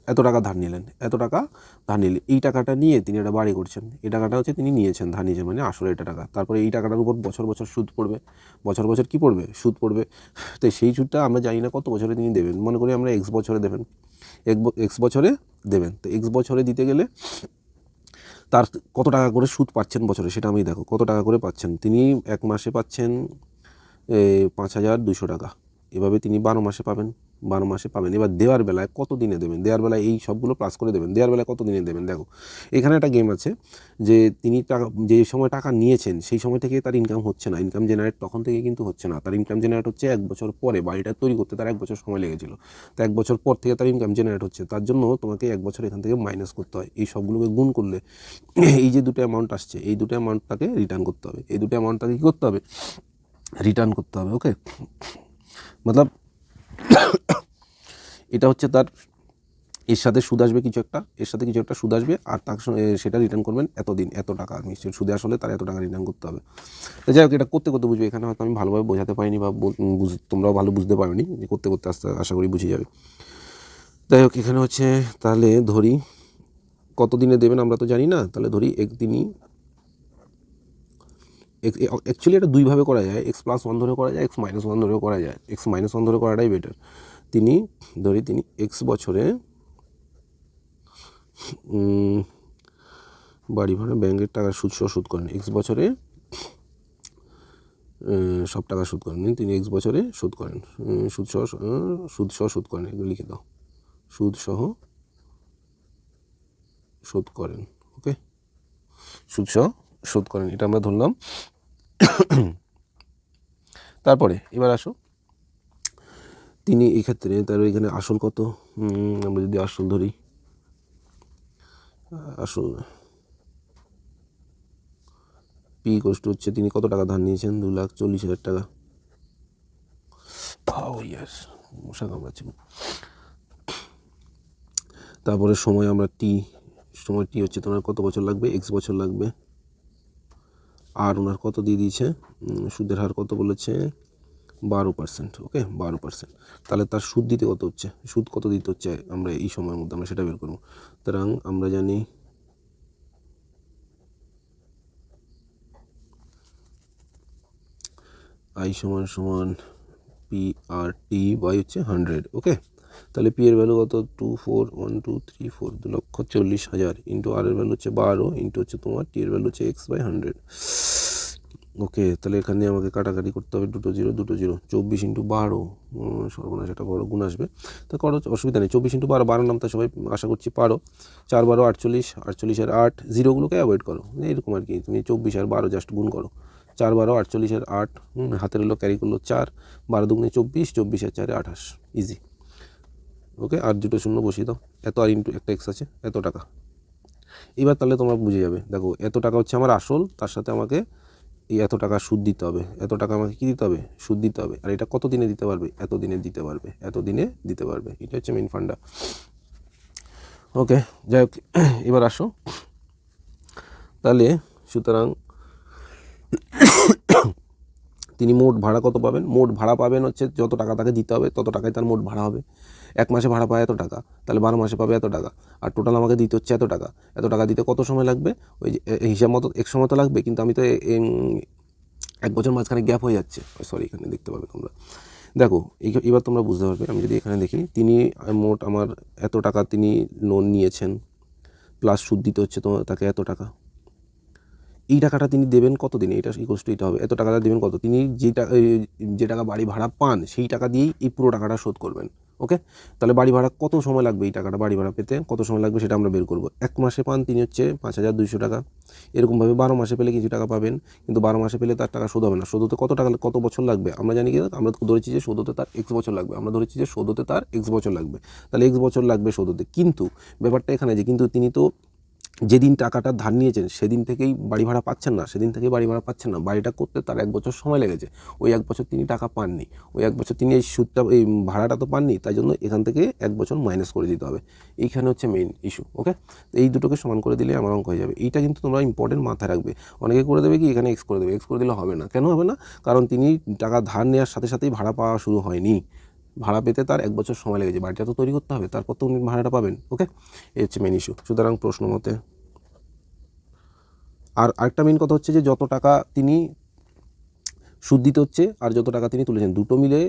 এত টাকা ধার নিলেন, এত টাকা ধার নিলে এই টাকাটা নিয়ে তিনি একটা বাড়ি করছেন। এই টাকাটা হচ্ছে তিনি নিয়েছেন, ধার নিয়েছেন মানে আসলে এটা টাকা। তারপরে এই টাকাটার উপর বছর বছর সুদ পড়বে, বছর বছর কী পড়বে, সুদ পড়বে। তো সেই সুদটা আমরা জানি না কত বছরে তিনি দেবেন, মনে করি আমরা এক্স বছরে দেবেন, এক্স বছরে দেবেন। তো এক্স বছরে দিতে গেলে তার কত টাকা করে সুদ পাচ্ছেন বছরে সেটা আমি দেখো, কত টাকা করে পাচ্ছেন। তিনি 1 মাসে পাচ্ছেন 5,200 টাকা, এভাবে তিনি 12 মাসে পাবেন, 12 মাসে পাবেন। এবার দেওয়ার বেলায় কত দিনে দেবেন, দেওয়ার বেলায় এই সবগুলো প্লাস করে দেবেন, দেওয়ার বেলায় কত দিনে দেবেন। দেখো এখানে একটা গেম আছে, যে তিনি টাকা যে সময় টাকা নিয়েছেন সেই সময় থেকে তার ইনকাম হচ্ছে না, ইনকাম জেনারেট তখন থেকে কিন্তু হচ্ছে না, তার ইনকাম জেনারেট হচ্ছে 1 বছর পরে। বাড়িটা তৈরি করতে তার 1 বছর সময় লেগেছিল, তো 1 বছর পর থেকে তার ইনকাম জেনারেট হচ্ছে। তার জন্য তোমাকে 1 বছর এখান থেকে মাইনাস করতে হয়, এই সবগুলোকে গুণ করলে এই যে দুটো অ্যামাউন্ট আসছে এই দুটো অ্যামাউন্টটাকে রিটার্ন করতে হবে, এই দুটো অ্যামাউন্টটাকে কী করতে হবে, রিটার্ন করতে হবে। ওকে, মতলব এটা হচ্ছে তার, এর সাথে সুদ আসবে কিছু একটা, এর সাথে কিছু একটা সুদ আসবে, আর তার সঙ্গে সেটা রিটার্ন করবেন এতদিন, এত টাকা নিশ্চয়ই সুদে আসলে তার এত টাকা রিটার্ন করতে হবে। তো যাই হোক, এটা করতে করতে বুঝবে, এখানে হয়তো আমি ভালোভাবে বোঝাতে পারিনি বা তোমরাও ভালো বুঝতে পারোনি, যে করতে করতে আস্তে আশা করি বুঝে যাবে। যাই হোক, এখানে হচ্ছে তাহলে ধরি কত দিনে দেবেন আমরা তো জানি না, তাহলে ধরি একদিনই। অ্যাকচুয়ালি এটা দুইভাবে করা যায়, x+1 ধরে করা যায়, x-1 ধরেও করা যায়, x-1 ধরে করাটাই বেটার। তিনি এক্স বছরে বাড়ি ভাড়া ব্যাংকের টাকা সুদসহ শোধ করেন, এক্স বছরে সব টাকা শোধ করেন, তিনি এক্স বছরে শোধ করেন, সুদসহ শোধ করেন, এগুলো লিখে দাও, সুদসহ শোধ করেন। ওকে, সুদসহ শোধ করেন, এটা আমরা ধরলাম। তারপরে এবার আসো, তিনি এই ক্ষেত্রে তার এখানে আসল কত, আমরা যদি আসল ধরি, আসল পি কষ্ট হচ্ছে তিনি কত টাকা ধার নিয়েছেন, 2,40,000 টাকা। মশা কামড়াচ্ছে। তারপরে সময় আমরা সময় টি হচ্ছে তোমার কত বছর লাগবে, এক্স বছর লাগবে। আর ওনার কত দিয়ে দিয়েছে, সুদের হার কত বলেছে, 12%। ওকে, 12%। তাহলে তার সুদ দিতে কত হচ্ছে, সুদ কত দিতে হচ্ছে আমরা এই সময়ের মধ্যে আমরা সেটা বের করবো। সুতরাং আমরা জানি আই সমান PRT বাই হচ্ছে 100। ওকে, তাহলে পি এর ভ্যালু কত, 241,234 2,40,000 ইন্টু আর এর ভ্যালু হচ্ছে 12 ইন্টু হচ্ছে তোমার টি এর ভ্যালু হচ্ছে x/100। ওকে, তাহলে এখানে আমাকে কাটাকাটি করতে হবে, 2 0 2 0, 24 ইন্টু 12, সর্বনাশ এটা বড় গুণ আসবে, তো করো, অসুবিধা নেই। 24 ইন্টু 12, 12 নামটা সবাই আশা করছি পারো। 4 12 48, 48 আর 8, জিরোগুলোকে অ্যাভয়েড করো, এরকম আর কি। তুমি 24 আর 12 জাস্ট গুণ করো, 4 12 48 আর 8, হাতের হলো ক্যারি করলো 4, 12 দুগুণে 24, 24 আর 4 28, ইজি। ওকে, আর দুটো শূন্য বসিয়ে দাও, এত আর ইন্টু একটা এক্স আছে, এত টাকা। এবার তাহলে তোমরা বুঝে যাবে, দেখো এত টাকা হচ্ছে আমার আসল, তার সাথে আমাকে এই এত টাকা সুদ দিতে হবে, এত টাকা আমাকে কী দিতে হবে, সুদ দিতে হবে। আর এটা কত দিনে দিতে পারবে, এত দিনে দিতে পারবে, এত দিনে দিতে পারবে, এটা হচ্ছে মেইন ফান্ডা। ওকে, যাই হোক, এবার আসো তাহলে, সুতরাং তিনি মোট ভাড়া কত পাবেন, মোট ভাড়া পাবেন হচ্ছে যত টাকা তাকে দিতে হবে তত টাকায় তার মোট ভাড়া হবে। 1 মাসে ভাড়া পায় এত টাকা, তাহলে 12 মাসে পাবে এত টাকা, আর টোটাল আমাকে দিতে হচ্ছে এত টাকা। এত টাকা দিতে কত সময় লাগবে, ওই যে হিসাব মতো এক সময় তো লাগবে, কিন্তু আমি তো 1 বছর মাঝখানে গ্যাপ হয়ে যাচ্ছে, সরি এখানে দেখতে পাবে তোমরা। দেখো এবার তোমরা বুঝতে পারবে, আমি যদি এখানে দেখি, তিনি মোট আমার এত টাকা তিনি লোন নিয়েছেন, প্লাস সুদ দিতে হচ্ছে তোমার তাকে এত টাকা, এই টাকাটা তিনি দেবেন কত দিনে, এটা ইকুয়ালস টু এটা হবে, এত টাকাটা দেবেন কত, তিনি যে টাকা বাড়ি ভাড়া পান সেই টাকা দিয়েই এই পুরো টাকাটা শোধ করবেন। ওকে, তাহলে বাড়ি ভাড়া কত সময় লাগবে, এই টাকাটা বাড়ি ভাড়া পেতে কত সময় লাগবে সেটা আমরা বের করব। 1 মাসে পান তিনি হচ্ছে 5,200 টাকা, এরকমভাবে 12 মাসে পেলে কিছু টাকা পাবেন, কিন্তু 12 মাসে পেলে তার টাকা শোধ হবে না। শোধ হতে কত টাকা, কত বছর লাগবে আমরা জানি কি, আমরা ধরেছি যে শোধ হতে তার X বছর লাগবে, আমরা ধরেছি যে শোধ হতে তার X বছর লাগবে, তাহলে X বছর লাগবে শোধ হতে। কিন্তু ব্যাপারটা এখানে যে, কিন্তু তিনি তো যেদিন টাকাটা ধার নিয়েছেন সেদিন থেকেই বাড়ি ভাড়া পাচ্ছেন না, বাড়িটা করতে তার 1 বছর সময় লেগেছে, ওই 1 বছর তিনি টাকা পাননি, ওই 1 বছর তিনি এই সুদটা এই ভাড়াটা তো পাননি, তাই জন্য এখান থেকে 1 বছর মাইনাস করে দিতে হবে। এইখানে হচ্ছে মেইন ইস্যু। ওকে, তো এই দুটোকে সমান করে দিলে আমার অঙ্ক হয়ে যাবে। এইটা কিন্তু তোমরা ইম্পর্টেন্ট মাথায় রাখবে। অনেকে করে দেবে কি এখানে এক্স করে দেবে, এক্স করে দিলে হবে না। কেন হবে না, কারণ তিনি টাকা ধার নেওয়ার সাথে সাথেই ভাড়া পাওয়া শুরু হয়নি, ভাড়া পেতে তার 1 বছর সময় লেগেছে, বাড়িটা তো তৈরি করতে হবে, তারপর তো উনি ভাড়াটা পাবেন। ওকে, এই হচ্ছে মেইন ইস্যু। সুতরাং প্রশ্ন মতে আর আরেকটা মেইন কথা হচ্ছে যে যত টাকা তিনি সুদ দিতে হচ্ছে আর যত টাকা তিনি তুলেছেন দুটো মিলে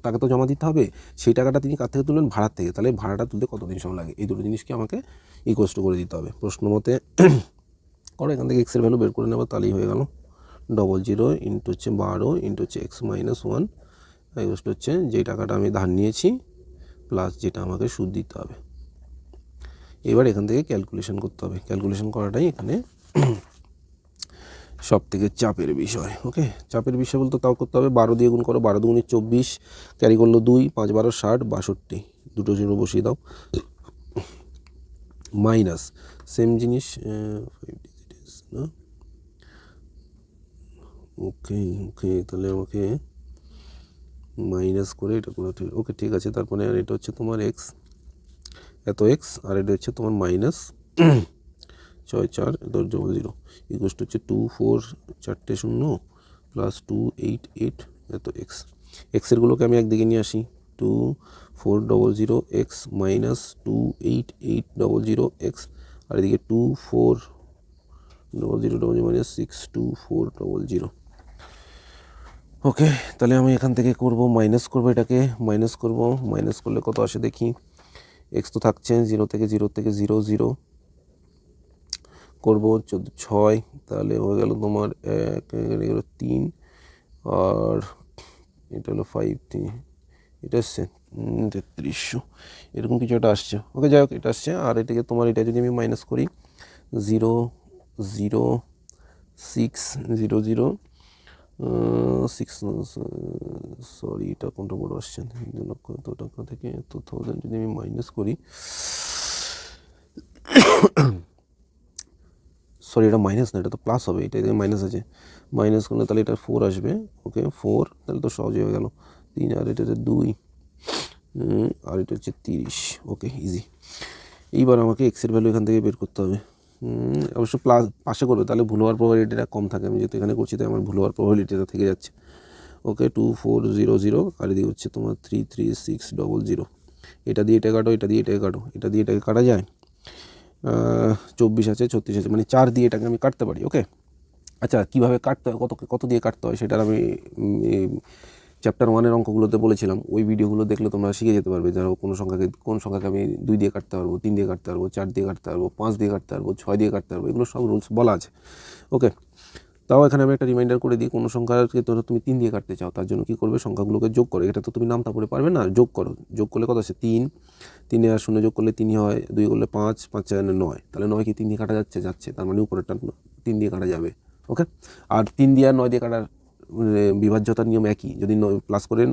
তাকে তো জমা দিতে হবে, সেই টাকাটা তিনি কার থেকে তুলবেন, ভাড়ার থেকে, তাহলে ভাড়াটা তুলতে কতদিন সময় লাগে, এই দুটো জিনিসকে আমাকে ইকুয়ালস টু করে দিতে হবে। প্রশ্ন মতে করো, এখান থেকে এক্সের ভ্যালু বের করে নেবো, তাহলেই হয়ে গেল 00 ইন্টু হচ্ছে 12 ইন্টু হচ্ছে x-1 ইকুয়ালস টু হচ্ছে যেই টাকাটা আমি ধার নিয়েছি প্লাস যেটা আমাকে সুদ দিতে হবে। এবার এখান থেকে ক্যালকুলেশন করতে হবে, ক্যালকুলেশন করাটাই এখানে সব থেকে চাপের বিষয়। ওকে, চাপের বিষয় বলতে তাও করতে হবে, 12 দিয়ে গুণ করো, 12 দুগুণে 24, ক্যারি করলো 2, 5 12 60 62, দুটো জিরো বসিয়ে দাও, মাইনাস সেম জিনিস 5 ডিজিট না। ওকে ওকে, তাহলে আমাকে মাইনাস করে এটা করে, ওকে ঠিক আছে। তারপরে আর এটা হচ্ছে তোমার এক্স, এত এক্স, আর এটা হচ্ছে তোমার মাইনাস 6 4 0 ইকুয়ালস টু হচ্ছে 2 4 4টে 0 প্লাস 2 8 8 এত এক্স। এক্সেরগুলোকে আমি একদিকে নিয়ে আসি, 2 4 0 0 এক্স মাইনাস 2 8 8 0 0 এক্স, আর এদিকে 2 4 0 0 মাইনাস 6 2 4 0 0। ওকে, তাহলে আমি এখান থেকে করব মাইনাস করব, এটাকে মাইনাস করব, মাইনাস করলে কত আসে দেখি, এক্স তো থাকছে 0 থেকে 0 0 করবো 6, তাহলে হয়ে গেল তোমার 3, আর এটা হলো 5, এটা আসছে 3300, এরকম কিছু একটা আসছে। ওকে, যাই হোক এটা আসছে। আর এটাকে তোমার এটা যদি আমি মাইনাস করি 0 0 6 0 0 6, সরি এটা কোনটা বড় আসছে, 2 লক্ষ এত টাকা থেকে 2000 যদি আমি মাইনাস করি, সরি এটা মাইনাস না, এটা তো প্লাস হবে, এটা মাইনাস আছে, মাইনাস করলে তাহলে এটা 4 আসবে। ওকে 4, তাহলে তো সহজ হয়ে গেল, 3 আর এটা 2 আর এটা হচ্ছে 30। ওকে ইজি। এইবার আমাকে এক্সের ভ্যালু এখান থেকে বের করতে হবে, অবশ্য প্লাস পাশে করবে, তাহলে ভুল হওয়ার প্রবাবিলিটিটা কম থাকে, আমি যেহেতু এখানে করছি তাই আমার ভুল হওয়ার প্রবাবিলিটিটা থেকে যাচ্ছে। ওকে 2 4 0 0, আর এদিকে হচ্ছে তোমার 3 3 6 0 0, এটা দিয়ে এটা কাটো, এটা দিয়ে এটা কাটো, এটা দিয়ে এটাকে কাটা যায়, 24 আছে 36 আছে, মানে 4 দিয়ে এটাকে আমি কাটতে পারি। ওকে, আচ্ছা কীভাবে কাটতে হয়, কত দিয়ে কাটতে হয় সেটার আমি চ্যাপ্টার 1-এর অঙ্কগুলোতে বলেছিলাম, ওই ভিডিওগুলো দেখলে তোমরা শিখে যেতে পারবে। ধরো কোন সংখ্যাকে আমি 2 দিয়ে কাটতে পারবো, 3 দিয়ে কাটতে পারবো, 4 দিয়ে কাটতে পারবো, 5 দিয়ে কাটতে পারবো, 6 দিয়ে কাটতে পারবো, এগুলো সব রুলস বলা আছে। ওকে, তাও এখানে আমি একটা রিমাইন্ডার করে দিই, কোনো সংখ্যাকে ধরো তুমি 3 দিয়ে কাটতে চাও, তার জন্য কী করবে, সংখ্যাগুলোকে যোগ করো, এটা তো তুমি নামতা পড়ে পারবে না, যোগ করো, যোগ করলে কত আছে 3, 3 আর 0 যোগ করলে 3 হয়, 2 করলে 5, 5 4 9, তাহলে 9 কি 3 দিয়ে কাটা যাচ্ছে, তার মানে উপরেরটা 3 দিয়ে কাটা যাবে। ওকে, আর 3 দিয়ে আর 9 দিয়ে কাটার বিভাজ্যতার নিয়ম একই, যদি প্লাস করেন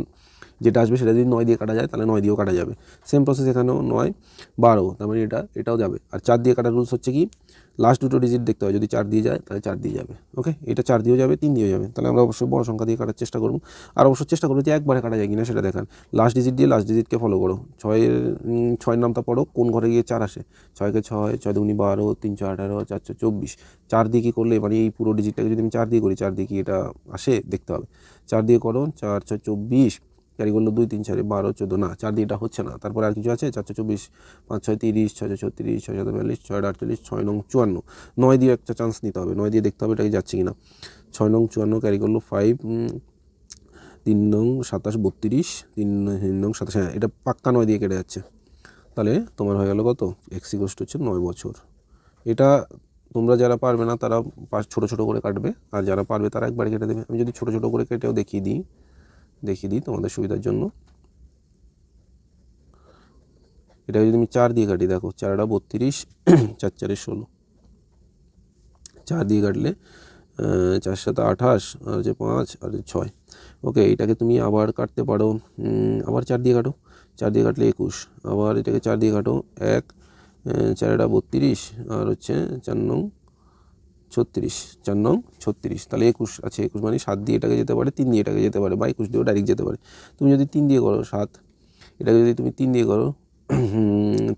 যেটা আসবে সেটা যদি 9 দিয়ে কাটা যায় তাহলে 9 দিয়েও কাটা যাবে, সেম প্রসেস এখানেও 9 12, তার মানে এটাও যাবে। আর 4 দিয়ে কাটার রুলস হচ্ছে কি, লাস্ট দুটো ডিজিট দেখতে হয়, যদি 4 দিয়ে যায় তাহলে 4 দিয়ে যাবে। ওকে, এটা 4 দিয়েও যাবে, 3 দিয়েও যাবে, তাহলে আমরা অবশ্যই বড় সংখ্যা দিয়ে কাটার চেষ্টা করবো, আর অবশ্যই চেষ্টা করবো যে একবারে কাটা যায় কিনা সেটা দেখান। লাস্ট ডিজিট দিয়ে লাস্ট ডিজিটকে ফলো করো, 6 নামটা পড়ো, কোন ঘরে গিয়ে 4 আসে, 6কে 6, 6 2 12, 3 4 18, 4 4 24, 4 দিয়ে কী করলে, মানে এই পুরো ডিজিটটাকে যদি আমি 4 দিয়ে করি, 4 দিয়ে কি এটা আসে দেখতে হবে, 4 দিয়ে করো, 4 6 24, ক্যারি করলো 2 3 4 12 14, না 4 দিয়ে এটা হচ্ছে না, তারপরে আর কিছু আছে, 4 4 24, 5 6 30, 6 6 36, 6 7 42, 6 8 48, 6 9 54, 9 দিয়ে একটা চান্স নিতে হবে, 9 দিয়ে দেখতে হবে এটাকে যাচ্ছে কিনা, 6 9 54, ক্যারি করলো 5, 3 9 27 32, 3 9 27, হ্যাঁ এটা পাক্কা 9 দিয়ে কেটে যাচ্ছে, তাহলে তোমার হয়ে গেল কত, এক্স ইকুয়ালস টু হচ্ছে 9 বছর। এটা তোমরা যারা পারবে না তারা ছোটো ছোটো করে কাটবে, আর যারা পারবে তারা একবারে কেটে দেবে। আমি যদি ছোটো ছোটো করে কেটেও দেখিয়ে দিই তোমাদের সুবিধার জন্য। এটা যদি তুমি 4 দিয়ে কাটি, দেখো 4 32, 4 4 16, 4 দিয়ে কাটলে 4 7 28, আর হচ্ছে 5 আর 6। ওকে, এটাকে তুমি আবার কাটতে পারো, আবার 4 দিয়ে কাটো, 4 দিয়ে কাটলে 21, আবার এটাকে 4 দিয়ে কাটো, 1 4 32, আর হচ্ছে 4 9 36, 4 9 36, তাহলে 21 আছে। 21 মানে 7 দিয়ে এটাকে যেতে পারে, 3 দিয়ে এটাকে যেতে পারে, বা 21 দিয়েও ডাইরেক্ট যেতে পারে। তুমি যদি 3 দিয়ে করো 7, এটাকে যদি তুমি 3 দিয়ে করো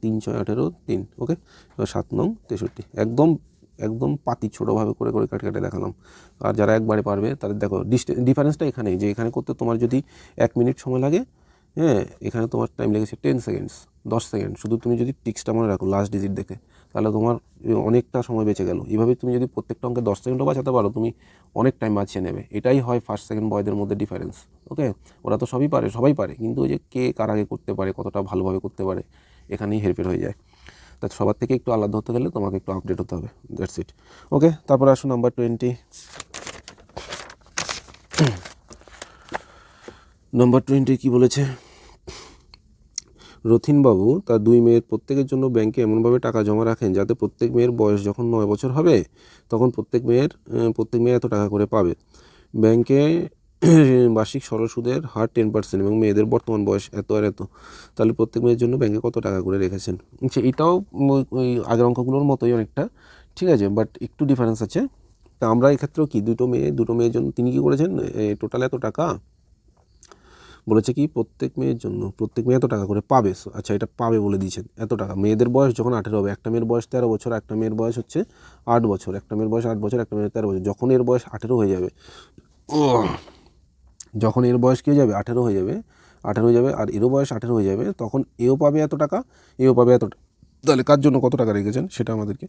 3 6 18 3। ওকে, এবার 7 9 63। একদম পাতি ছোটোভাবে করে কেটে দেখালাম। আর যারা একবারে পারবে তাদের দেখো ডিফারেন্সটা এখানেই, যে এখানে করতে তোমার যদি 1 মিনিট সময় লাগে, হ্যাঁ, এখানে তোমার টাইম লেগেছে 10 সেকেন্ডস, 10 সেকেন্ড। শুধু তুমি যদি টিক্সটা মনে রাখো লাস্ট ডিজিট দেখে, তাহলে তোমার অনেকটা সময় বেঁচে গেল। এইভাবে তুমি যদি প্রত্যেকটা অঙ্কে 10 সেকেন্ডও বাঁচাতে পারো, তুমি অনেক টাইম বাঁচিয়ে নেবে। এটাই হয় ফার্স্ট সেকেন্ড বয়দের মধ্যে ডিফারেন্স। ওকে, ওরা তো সবাই পারে, কিন্তু ওই যে কে কার আগে করতে পারে, কতটা ভালোভাবে করতে পারে, এখানেই হেরফের হয়ে যায়। তা সবার থেকে একটু আলাদা হতে গেলে তোমাকে একটু আপডেট হতে হবে, দ্যাটস ইট। ওকে, তারপর আসো নাম্বার 20। নাম্বার 20 কি বলেছে? রথিনবাবু তার 2 মেয়ের প্রত্যেকের জন্য ব্যাংকে এমনভাবে টাকা জমা রাখেন যাতে প্রত্যেক মেয়ের বয়স যখন 9 বছর হবে তখন প্রত্যেক মেয়ে এত টাকা করে পাবে। ব্যাংকে বার্ষিক সরল সুদের হার 10% এবং মেয়েদের বর্তমান বয়স এত আর এত, তাহলে প্রত্যেক মেয়ের জন্য ব্যাংকে কত টাকা করে রেখেছেন। আচ্ছা, এটাও ওই আগের অঙ্কগুলোর মতোই অনেকটা, ঠিক আছে, বাট একটু ডিফারেন্স আছে। তা আমরা এক্ষেত্রেও কি দুটো মেয়ের জন্য তিনি কী করেছেন, টোটাল এত টাকা বলেছে, কি প্রত্যেক মেয়ের জন্য প্রত্যেক মেয়ে এত টাকা করে পাবে। আচ্ছা, এটা পাবে বলে দিয়েছেন এত টাকা। মেয়েদের বয়স যখন 18 হবে, একটা মেয়ের বয়স 13 বছর, একটা মেয়ের বয়স হচ্ছে 8 বছর, একটা মেয়ের বয়স 8 বছর, একটা মেয়ের 13 বছর। যখন এর বয়স 18 হয়ে যাবে, যখন এর বয়স কী হয়ে যাবে, 18 হয়ে যাবে, 18 হয়ে যাবে, আর এরও বয়স 18 হয়ে যাবে, তখন এও পাবে এত টাকা, এও পাবে এত টাকা। তাহলে কার জন্য কত টাকা রেখেছেন সেটা আমাদেরকে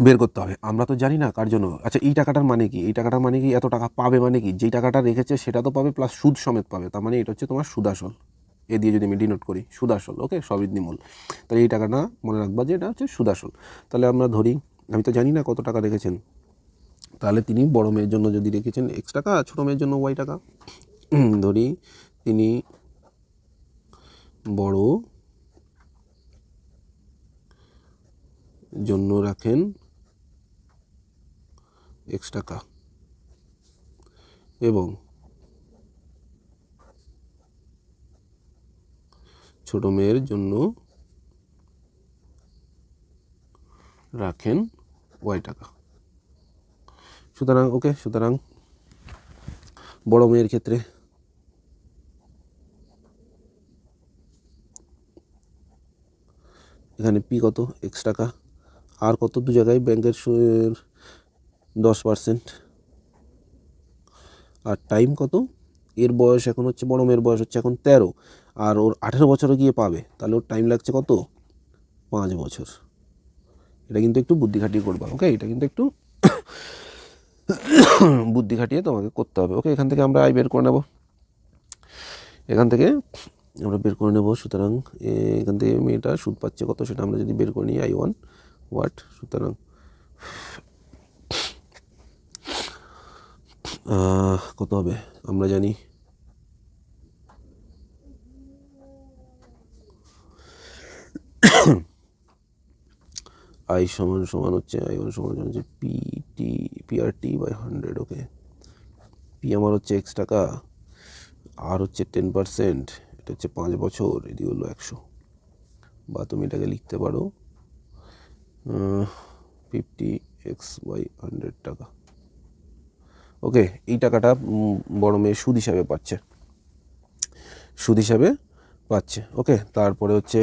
বের করতে হবে। আমরা তো জানি না কার জন্য। আচ্ছা, এই টাকাটার মানে কি? এই টাকাটার মানে কি? এত টাকা পাবে মানে কি? যেই টাকাটা রেখেছে সেটা তো পাবে, প্লাস সুদ সমেত পাবে। তার মানে এটা হচ্ছে তোমার সুদাসল। এ দিয়ে যদি আমি ডিনোট করি সুদাসল, ওকে, সবৃদ্ধিমূল। তাহলে এই টাকাটা মনে রাখবা যে এটা হচ্ছে সুদাসল। তাহলে আমরা ধরি, আমি তো জানি না কত টাকা রেখেছেন, তাহলে তিনি বড় মেয়ের জন্য যদি রেখেছেন X টাকা, ছোটো মেয়ের জন্য Y টাকা। ধরি তিনি বড় জন্য রাখেন X টাকা এবং ছোট মেয়ের জন্য রাখেন Y টাকা। সুতরাং ওকে, সুতরাং বড় মেয়ের ক্ষেত্রে এখানে পি কত, X টাকা, আর কত দু জায়গায় ব্যাংকের সুদের 10%, আর টাইম কত, এর বয়স এখন হচ্ছে, বড় মেয়ের বয়স হচ্ছে এখন 13, আর ওর 18 বছরে গিয়ে পাবে, তাহলে ওর টাইম লাগছে কত, 5 বছর। এটা কিন্তু একটু বুদ্ধি খাটিয়ে করবা, ওকে, এটা কিন্তু একটু বুদ্ধি খাটিয়ে তোমাকে করতে হবে। ওকে, এখান থেকে আমরা আই বের করে নেব, এখান থেকে আমরা বের করে নেব। সুতরাং এখান থেকে মেয়েটা সুদ পাচ্ছে কত সেটা আমরা যদি বের করে নিই, I1 ওয়াট। সুতরাং কত হবে আমরা জানি, I সমান হচ্ছে I1 সমান হচ্ছে PRT/100। ওকে, পি আমার হচ্ছে X টাকা, আর হচ্ছে 10%, এটা হচ্ছে 5 বছর, এদিকে হলো 100, বা তুমি এটাকে লিখতে পারো 50x/100 টাকা। ওকে, এই টাকাটা বড় মেয়ে সুদ হিসাবে পাচ্ছে। ওকে, তারপরে হচ্ছে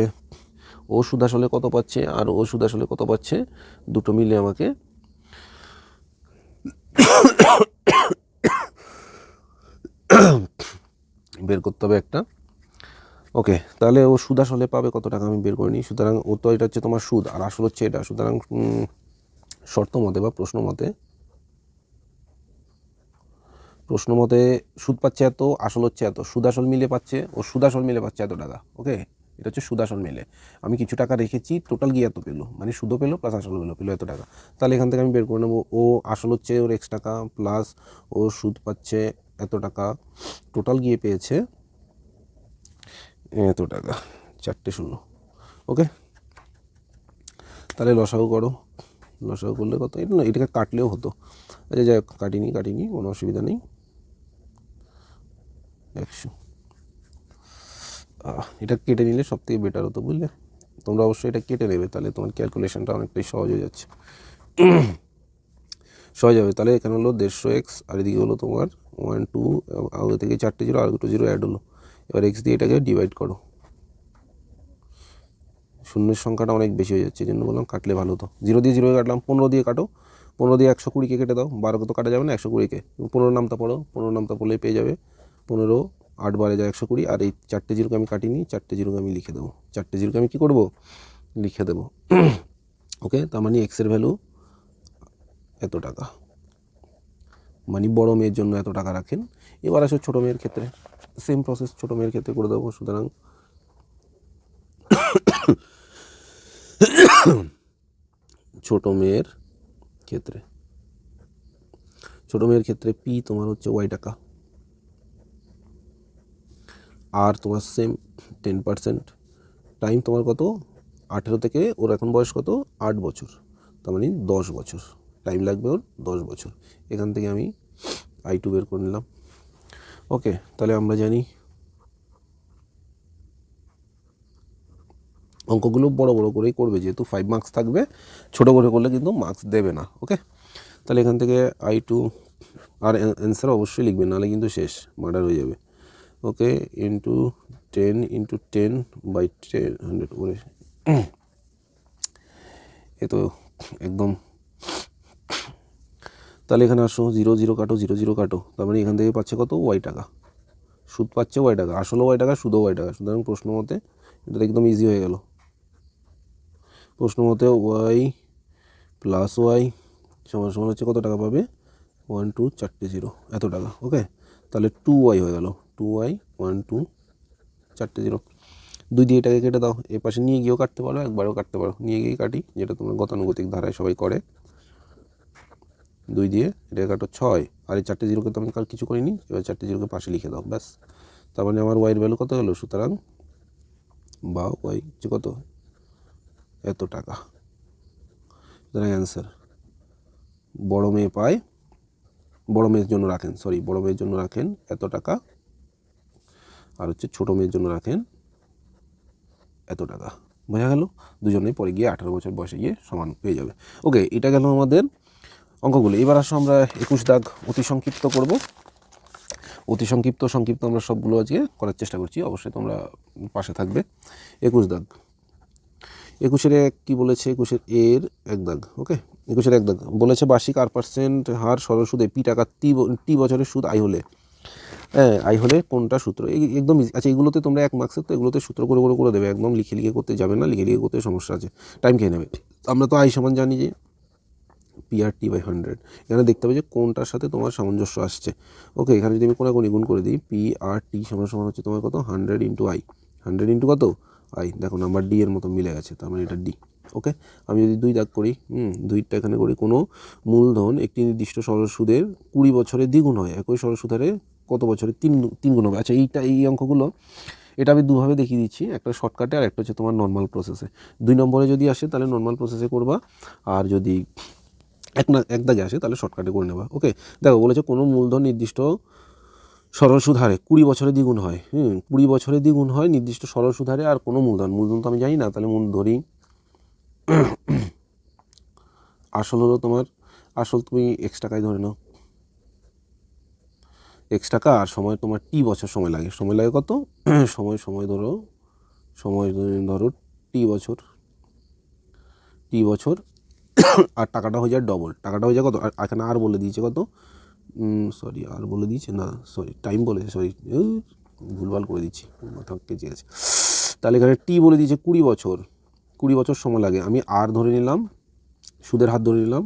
ও সুদ আসলে কত পাচ্ছে আর ও সুদ আসলে কত পাচ্ছে, দুটো মিলে আমাকে বের করতে হবে একটা। ওকে, তাহলে ও সুদ আসলে পাবে কত টাকা আমি বের করে নিই। সুতরাং ও তো এটা হচ্ছে তোমার সুদ, আর আসল হচ্ছে এটা। সুতরাং শর্ত মতে বা প্রশ্ন মতে সুদ পাচ্ছে এত, আসল হচ্ছে এত, সুদ আসল মিলে পাচ্ছে, ও সুদ আসল মিলে পাচ্ছে এত টাকা। ওকে, এটা হচ্ছে সুদ আসল মেলে। আমি কিছু টাকা রেখেছি, টোটাল গিয়ে এত পেলো, মানে সুদও পেলো প্লাস আসল পেলো এত টাকা। তাহলে এখান থেকে আমি বের করে নেবো ও আসল হচ্ছে ওর x টাকা প্লাস ও সুদ পাচ্ছে এত টাকা, টোটাল গিয়ে পেয়েছে এত টাকা, 4টে শূন্য। ওকে, তাহলে লসাগু করো। লসাগু করলে কত, এটা না এটাকে কাটলেও হতো, আচ্ছা যাই হোক কাটিনি কোনো অসুবিধা নেই। 100 এটা কেটে নিলে সব থেকে বেটার হতো, বুঝলে? তোমরা অবশ্যই এটা কেটে নেবে, তাহলে তোমার ক্যালকুলেশনটা অনেকটাই সহজ হয়ে যাচ্ছে, সহজ হবে। তাহলে এখানে হলো 150x আর এদিকে হলো তোমার 1 2 আগে থেকে 4টে জিরো আর 2টো জিরো অ্যাড হলো। এবার x দিয়ে এটাকে ডিভাইড করো, শূন্যের সংখ্যাটা অনেক বেশি হয়ে যাচ্ছে, এই জন্য বললাম কাটলে ভালো হতো। 0 দিয়ে 0 কাটলাম, 15 দিয়ে কাটো, 15 দিয়ে 120কে কেটে দাও, 12কে তো কাটা যাবে না, 120কে 15 নামতা পড়ো, 15 নামতা পড়লেই পেয়ে যাবে 15, 8 12 যায় 120। আর এই 4টে জিরোকে আমি কাটিনি, 4টে জিরোকে আমি লিখে দেবো, 4টে জিরোকে আমি কী করবো, লিখে দেবো। ওকে, তার মানে এক্সের ভ্যালু এত টাকা, মানে বড় মেয়ের জন্য এত টাকা রাখেন। এবার আসো ছোটো মেয়ের ক্ষেত্রে, সেম প্রসেস ছোটো মেয়ের ক্ষেত্রে করে দেবো। সুতরাং ছোটো মেয়ের ক্ষেত্রে পি তোমার হচ্ছে y টাকা, আর তোমার সেম 10%, টাইম তোমার কত, 18 থেকে ওর এখন বয়স কত, 8 বছর, তার মানে 10 বছর টাইম লাগবে ওর, 10 বছর। এখান থেকে আমি I2 বের করে নিলাম। ওকে, তাহলে আমরা জানি অঙ্কগুলো বড় বড় করেই করবে, যেহেতু 5 মার্কস থাকবে, ছোটো করে করলে কিন্তু মার্কস দেবে না। ওকে, তাহলে এখান থেকে I2 আর অ্যান্সার অবশ্যই লিখবে, নাহলে কিন্তু শেষ, মার্ডার হয়ে যাবে। ওকে, ইন্টু 10 ইন্টু 10 বাই 100 করে, এ তো একদম। তাহলে এখানে আসো 0 0 কাটো, 0 0 কাটো, তার মানে এখান থেকে পাচ্ছে কত, y টাকা, সুদ পাচ্ছে y টাকা, আসলেও y টাকা, সুদও y টাকা। সুতরাং প্রশ্ন মতে এটা একদম ইজি হয়ে গেল। প্রশ্ন মতে y প্লাস y সমান সমান হচ্ছে কত টাকা পাবে, 1 2 4টে জিরো এত টাকা। ওকে, তাহলে 2y হয়ে গেল, 2y 1 2 4টে জিরো। 2 দিয়ে এটাকে কেটে দাও, এ পাশে নিয়ে গিয়েও কাটতে পারো, একবারও কাটতে পারো, নিয়ে গিয়ে কাটি, যেটা তোমরা গতানুগতিক ধারায় সবাই করে। 2 দিয়ে এটা কাটো 6, আর এই 4টে জিরোকে তো আমি কাল কিছু করিনি, এবার 4টে জিরোকে পাশে লিখে দাও, ব্যাস। তার মানে আমার ওয়াইয়ের ভ্যালু কত হলো, সুতরাং বা ওয়াই হচ্ছে কত, এত টাকা। সুতরাং অ্যান্সার বড় মেয়ে পায়, বড় মেয়ের জন্য রাখেন, বড় মেয়ের জন্য রাখেন এত টাকা, আর হচ্ছে ছোটো মেয়ের জন্য রাখেন এত টাকা। বোঝা গেল? দুজনেই পরে গিয়ে 18 বছর বয়সে গিয়ে সমান পেয়ে যাবে। ওকে, এটা গেল আমাদের অঙ্কগুলো। এবার আসো আমরা 21 দাগ অতি সংক্ষিপ্ত করব। অতি সংক্ষিপ্ত আমরা সবগুলো আজকে করার চেষ্টা করছি, অবশ্যই তোমরা পাশে থাকবে। 21 দাগ, 21-এর কী বলেছে, 21-এর এর 1 দাগ। ওকে, 21-এর 1 দাগ বলেছে বার্ষিক 8% হার সরল সুদে পি টাকা টি বছরের সুদ আই হলে, হ্যাঁ আই হলে কোনটা সূত্র, একদম ইজি। আচ্ছা, এগুলোতে তোমরা 1 মার্কসের, তো এগুলোতে সূত্র করে দেবে, একদম লিখে করতে যাবে না, লিখে করতে সমস্যা আছে, টাইম খেয়ে নেবে। আমরা তো আই সমান জানি যে পি আর টি বাই 100, এখানে দেখতে হবে যে কোনটার সাথে তোমার সামঞ্জস্য আসছে। ওকে, এখানে যদি আমি কোনাকুনি গুণ করে দিই, পি আর টি সমান সমান হচ্ছে তোমার কত, 100 ইন্টু আই, 100 ইন্টু কত আই, দেখো নাম্বার ডি এর মতো মিলে গেছে, তার মানে এটা ডি। ওকে, আমি যদি 2 দাগ করি, 2টা এখানে করি, কোনো মূলধন একটি নির্দিষ্ট সরল সুদের 20 বছরে দ্বিগুণ হয়, একই সরল সুদের কত বছরে 3 গুণ হবে। আচ্ছা, এই অঙ্কগুলো এটা আমি দুভাবে দেখিয়ে দিচ্ছি, একটা শর্টকাটে আর একটা হচ্ছে তোমার নর্মাল প্রসেসে। 2 নম্বরে যদি আসে তাহলে নর্মাল প্রসেসে করবা, আর যদি এক দাগে আসে তাহলে শর্টকাটে করে নেবা। ওকে, দেখো বলেছে কোনো মূলধন নির্দিষ্ট সরল সুদ হারে 20 বছরে দ্বিগুণ হয়, 20 বছরে দ্বিগুণ হয় নির্দিষ্ট সরল সুদ হারে, আর কোনো মূলধন তো আমি জানি না, তাহলে মূল ধরি আসল হলো তোমার, আসল তুমি x টাকায় ধরে নাও, x টাকা, আর সময় তোমার টি বছর সময় লাগে কত, সময় ধরো টি বছর, আর টাকাটা হয়ে যায় ডবল, টাকাটা হয়ে যায় কত, আর এখানে আর বলে দিয়েছে কত, আর বলে দিয়েছে না, টাইম বলেছে, ভুলভাল করে দিচ্ছি, মাথা কেচে গেছে। তাহলে এখানে টি বলে দিয়েছে 20 বছর সময় লাগে, আমি আর ধরে নিলাম, সুদের হার ধরে নিলাম,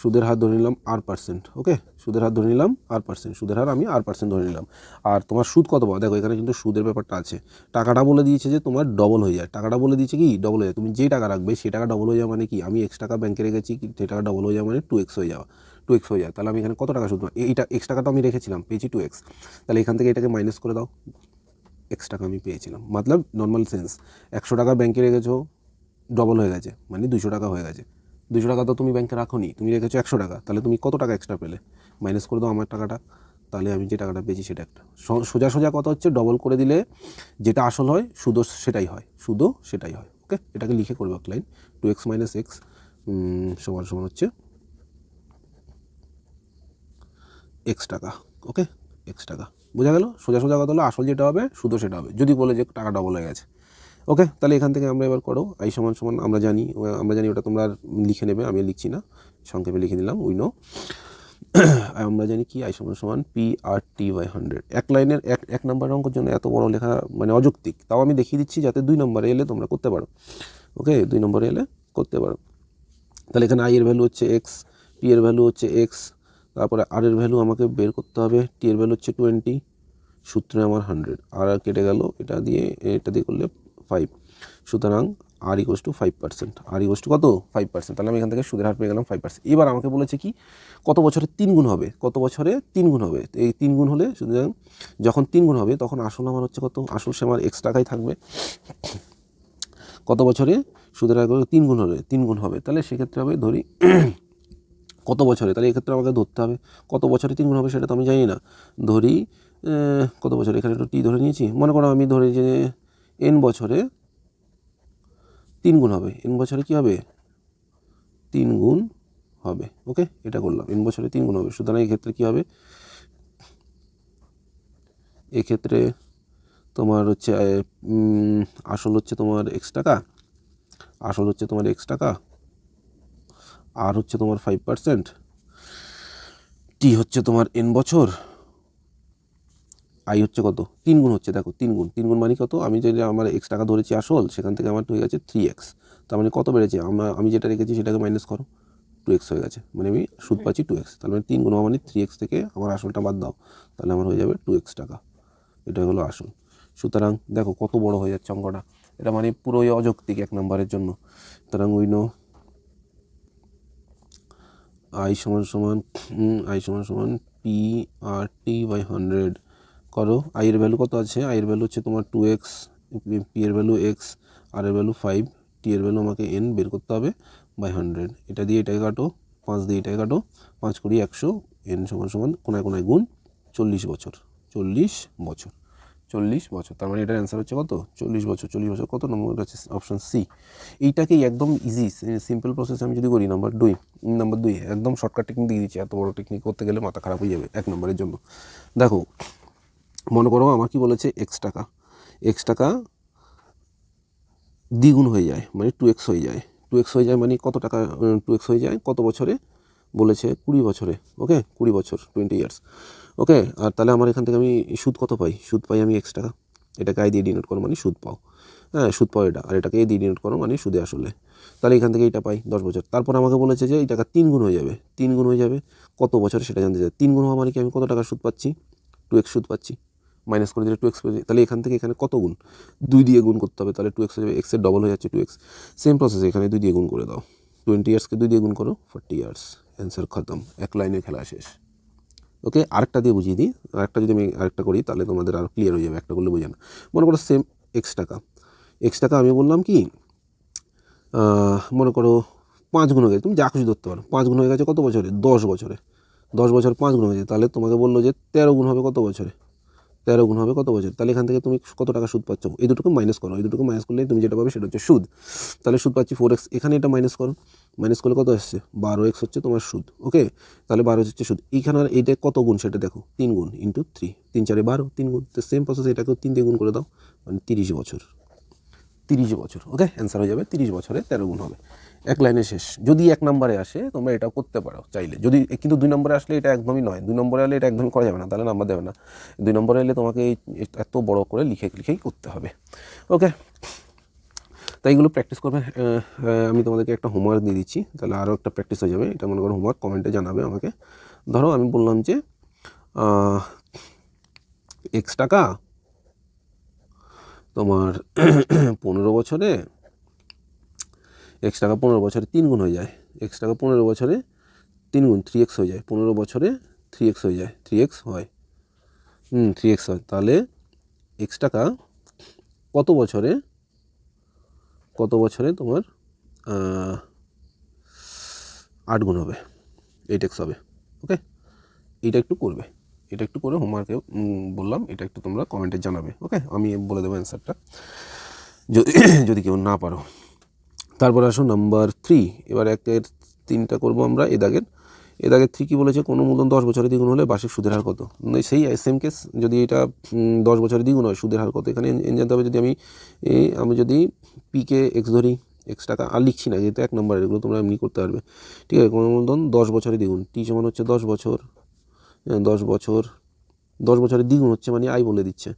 সুদের হার ধরে নিলাম R%, ওকে, সুদের হার ধরে নিলাম R%, সুদের হার আমি R% ধরে নিলাম। আর তোমার সুদ কত পাবো, দেখো এখানে কিন্তু সুদের ব্যাপারটা আছে। টাকাটা বলে দিয়েছে যে তোমার ডবল হয়ে যায়, টাকাটা বলে দিয়েছে কি ডবল হয়ে যায়, তুমি যে টাকা রাখবে সেই টাকা ডবল হয়ে যাওয়া মানে কি, আমি X টাকা ব্যাংকে রেখেছি, সেই টাকা ডবল হয়ে যাওয়া মানে 2x হয়ে যাওয়া, 2x হয়ে যায়। তাহলে আমি এখানে কত টাকা সুদ পাবো, এইটা X টাকা তো আমি রেখেছিলাম, পেয়েছি 2x, তাহলে এখান থেকে এটাকে মাইনাস করে দাও, X টাকা আমি পেয়েছিলাম। মতলব নর্মাল সেন্স, 100 টাকা ব্যাংকে রেখেছো, ডবল হয়ে গেছে মানে 200 টাকা হয়ে গেছে। 200 টাকা তো তুমি ব্যাংকে রাখোনি, তুমি রেখেছো 100 টাকা, তাহলে তুমি কত টাকা এক্সট্রা পেলে, মাইনাস করে দাও আমার টাকাটা, তাহলে আমি যে টাকাটা পেয়েছি সেটা একটা। সোজা সোজা কথা হচ্ছে ডবল করে দিলে যেটা আসল হয় সুদও সেটাই হয়, সুদও সেটাই হয়। ওকে, এটাকে লিখে করবে অফলাইন, 2x - x সমান সমান হচ্ছে x টাকা। ওকে, x টাকা বোঝা গেল। সোজা সোজা কথা হলো আসল যেটা হবে সুদও সেটা হবে, যদি বলে যে টাকা ডবল হয়ে গেছে। ওকে, তাহলে এখান থেকে আমরা এবার করো i সমান সমান, আমরা জানি ওটা তোমরা লিখে নেবে, আমি লিখছি না, সংক্ষেপে লিখে নিলাম, উই নো। আমরা জানি কি i সমান সমান PRT/100। এক লাইনের এক নম্বর অঙ্কের জন্য এত বড় লেখা মানে অযৌক্তিক, তাও আমি দেখিয়ে দিচ্ছি যাতে 2 নম্বরে এলে তোমরা করতে পারো। ওকে, 2 নম্বরে এলে করতে পারো। তাহলে এখানে i এর ভ্যালু হচ্ছে x, p এর ভ্যালু হচ্ছে x, তারপরে r এর ভ্যালু আমাকে বের করতে হবে, t এর ভ্যালু হচ্ছে 20, সূত্রে আমার 100, আর কেটে গেল এটা দিয়ে করলে 5, সুতরাং r = 5%, r = কত 5%, তাহলে আমি এখান থেকে সুদের হার পেয়ে গেলাম 5%। এবার আমাকে বলেছে কি কত বছরে 3 গুণ হবে, কত বছরে 3 গুণ হবে, এই 3 গুণ হলে সুতরাং যখন 3 গুণ হবে তখন আসল আমার হচ্ছে কত, আসল সে আমার x টাকাই থাকবে। কত বছরে সুদের হার 3 গুণ হবে, 3 গুণ হবে, তাহলে সেক্ষেত্রে হবে ধরি কত বছরে, তাহলে এক্ষেত্রে আমাকে ধরতে হবে কত বছরে 3 গুণ হবে, সেটা তো আমি জানি না, ধরি কত বছরে, এখানে একটু টি ধরে নিয়েছি, মনে করো আমি ধরি যে n বছরে 3 গুণ হবে, n বছরে কি হবে 3 গুণ হবে। ওকে, এটা করলাম, n বছরে 3 গুণ হবে, সুতরাং এক্ষেত্রে কি হবে, এক্ষেত্রে তোমার হচ্ছে আসল হচ্ছে তোমার x টাকা, আসল হচ্ছে তোমার x টাকা, আর হচ্ছে তোমার 5%, টি হচ্ছে তোমার n বছর, আই হচ্ছে কত 3 গুণ হচ্ছে, দেখো 3 গুণ, 3 গুণ মানে কত, আমি যদি আমার x টাকা ধরেছি আসল, সেখান থেকে আমার হয়ে গেছে 3x, তার মানে কত বেড়েছে, আমি যেটা রেখেছি সেটাকে মাইনাস করো, 2x হয়ে গেছে, মানে আমি সুদ পাচ্ছি 2x, তাহলে মানে 3 গুণ মানে 3x থেকে আমার আসলটা বাদ দাও, তাহলে আমার হয়ে যাবে 2x টাকা, এটা হলো আসল। সুতরাং দেখো কত বড় হয়ে যাচ্ছে অঙ্কটা, এটা মানে পুরোই অযৌক্তিক 1 নম্বরের জন্য। সুতরাং উই নো i সমান সমান PRT/100 করো। i এর ভ্যালু কত আছে, i এর ভ্যালু হচ্ছে তোমার 2x, p এর ভ্যালু x, r এর ভ্যালু 5, t এর ভ্যালু আমাকে n বের করতে হবে /100, এটা দিয়ে এটাকে কাটো, 5 দিয়ে এটাকে কাটো, 5 × 100, n সমান সমান কোনায় কোনায় গুণ 40 বছর, 40 বছর, 40 বছর, তার মানে এটার অ্যান্সার হচ্ছে কত 40 বছর। 40 বছর কত নম্বর হচ্ছে অপশান সি। এইটাকেই একদম ইজি সিম্পল প্রসেস আমি যদি করি, নাম্বার 2 একদম শর্টকাট টেকনিক দিয়ে দিচ্ছি, এত বড় টেকনিক করতে গেলে মাথা খারাপ হয়ে যাবে 1 নম্বরের জন্য। দেখো মনে করো আমার কি বলেছে, x টাকা দ্বিগুণ হয়ে যায় মানে 2x হয়ে যায়, 2x হয়ে যায় মানে কত টাকা, 2x হয়ে যায় কত বছরে বলেছে 20 বছরে। ওকে, 20 বছর 20 ইয়ার্স। ওকে, আর তাহলে আমার এখান থেকে আমি সুদ কত পাই, সুদ পাই আমি x টাকা, এটাকে আই দিয়ে ডিনোট করো মানে সুদ পাও, হ্যাঁ সুদ পাও এটা, আর এটাকে এ দিয়ে ডিনোট করো মানে সুদে আসলে, তাহলে এখান থেকে এটা পাই 10 বছর। তারপর আমাকে বলেছে যে এই টাকা 3 গুণ হয়ে যাবে, 3 গুণ হয়ে যাবে কত বছরে সেটা জানতে চাই। 3 গুণ হওয়া মানে কি আমি কত টাকা সুদ পাচ্ছি, 2x সুদ পাচ্ছি, মাইনাস করে দিলে 2x পাচ্ছি, তাহলে এখান থেকে এখানে কত গুণ, 2 দিয়ে গুণ করতে হবে, তাহলে 2x হয়ে যাবে, x এর ডবল হয়ে যাচ্ছে 2x। সেম প্রসেস এখানে 2 দিয়ে গুণ করে দাও, 20 ইয়ার্সকে 2 দিয়ে গুণ করো 40 ইয়ার্স, অ্যান্সার খতম, 1 লাইনে খেলা শেষ। ওকে, আরেকটা দিয়ে বুঝিয়ে দিই, আরেকটা যদি আমি আরেকটা করি তাহলে তোমাদের আরও ক্লিয়ার হয়ে যাবে, একটা করলে বোঝে না। মনে করো সেম x টাকা আমি বললাম কি মনে করো 5 গুণ হয়ে গেছে, তুমি যা খুশি ধরতে পারো, 5 গুণ হয়ে গেছে কত বছরে 10 বছরে, 10 বছর 5 গুণ হয়ে গেছে, তাহলে তোমাকে বললো যে 13 গুণ হবে কত বছরে, 13 গুণ হবে কত বছর, তাহলে এখান থেকে তুমি কত টাকা সুদ পাচ্ছ, এই দুটোকে মাইনাস করো, এই দুটোকে মাইনাস করলে তুমি যেটা পাবে সেটা হচ্ছে সুদ, তাহলে সুদ পাচ্ছি 4x, এখানে এটা মাইনাস করো, মাইনাস করলে কত আসছে 12x হচ্ছে তোমার সুদ। ওকে, তাহলে 12 হচ্ছে সুদ, এইখানে এইটা কত গুণ সেটা দেখো, 3 গুণ ইন্টু 3, 3 4 12, 3 গুণ, তো সেম প্রসেস এটাকেও 3 দিয়ে গুণ করে দাও, মানে 30 বছর, 30 বছর। ওকে, অ্যান্সার হয়ে যাবে 30 বছরে 13 গুণ হবে, 1 লাইনে শেষ। যদি 1 নম্বরে আসে তোমরা এটাও করতে পারো চাইলে, যদি কিন্তু 2 নম্বরে আসলে এটা একদমই নয়, 2 নম্বরে এলে এটা একদমই করা যাবে না, তাহলে নাম্বার দেবে না। 2 নম্বরে এলে তোমাকে এত বড় করে লিখেই করতে হবে। ওকে, তাই এগুলো প্র্যাকটিস করবে। আমি তোমাদেরকে একটা হোমওয়ার্ক দিয়ে দিচ্ছি, তাহলে আরও একটা প্র্যাকটিস হয়ে যাবে। এটা মনে করো হোমওয়ার্ক, কমেন্টে জানাবে আমাকে। ধরো আমি বললাম যে x টাকা তোমার 15 বছরে, x টাকা 15 বছরে 3 গুণ হয়ে যায়, x টাকা 15 বছরে 3 গুণ 3x হয়ে যায়, 15 বছরে 3x হয়ে যায়, 3x হয় 3x হয়। তাহলে x টাকা কত বছরে তোমার 8 গুণ হবে, 8x হবে। ওকে, এটা একটু করবে, এটা একটু করে হোমওয়ার্কে বললাম, এটা একটু তোমরা কমেন্টে জানাবে। ওকে, আমি বলে দেবো অ্যান্সারটা যদি কেউ না পারো। তারপর আসো নাম্বার 3। এবার 1-এর 3টা করবো আমরা। এদাগের 3 কী বলেছে, কোনো মূলধন 10 বছরে দ্বিগুণ হলে বার্ষিক সুদের হার কত। সেই সেম কেস, যদি এটা 10 বছরে দ্বিগুণ হয়, সুদের হার কত। এখানে জানতে হবে, যদি আমি যদি পিকে এক্স ধরি, x টাকা, আর লিখছি না যেহেতু 1 নম্বর, এগুলো তোমরা এমনি করতে পারবে। ঠিক আছে, কোনো মূলধন 10 বছরে দ্বিগুণ, টি সমান হচ্ছে 10 বছর, 10 বছরের দ্বিগুণ হচ্ছে মানে আই বলে দিচ্ছে,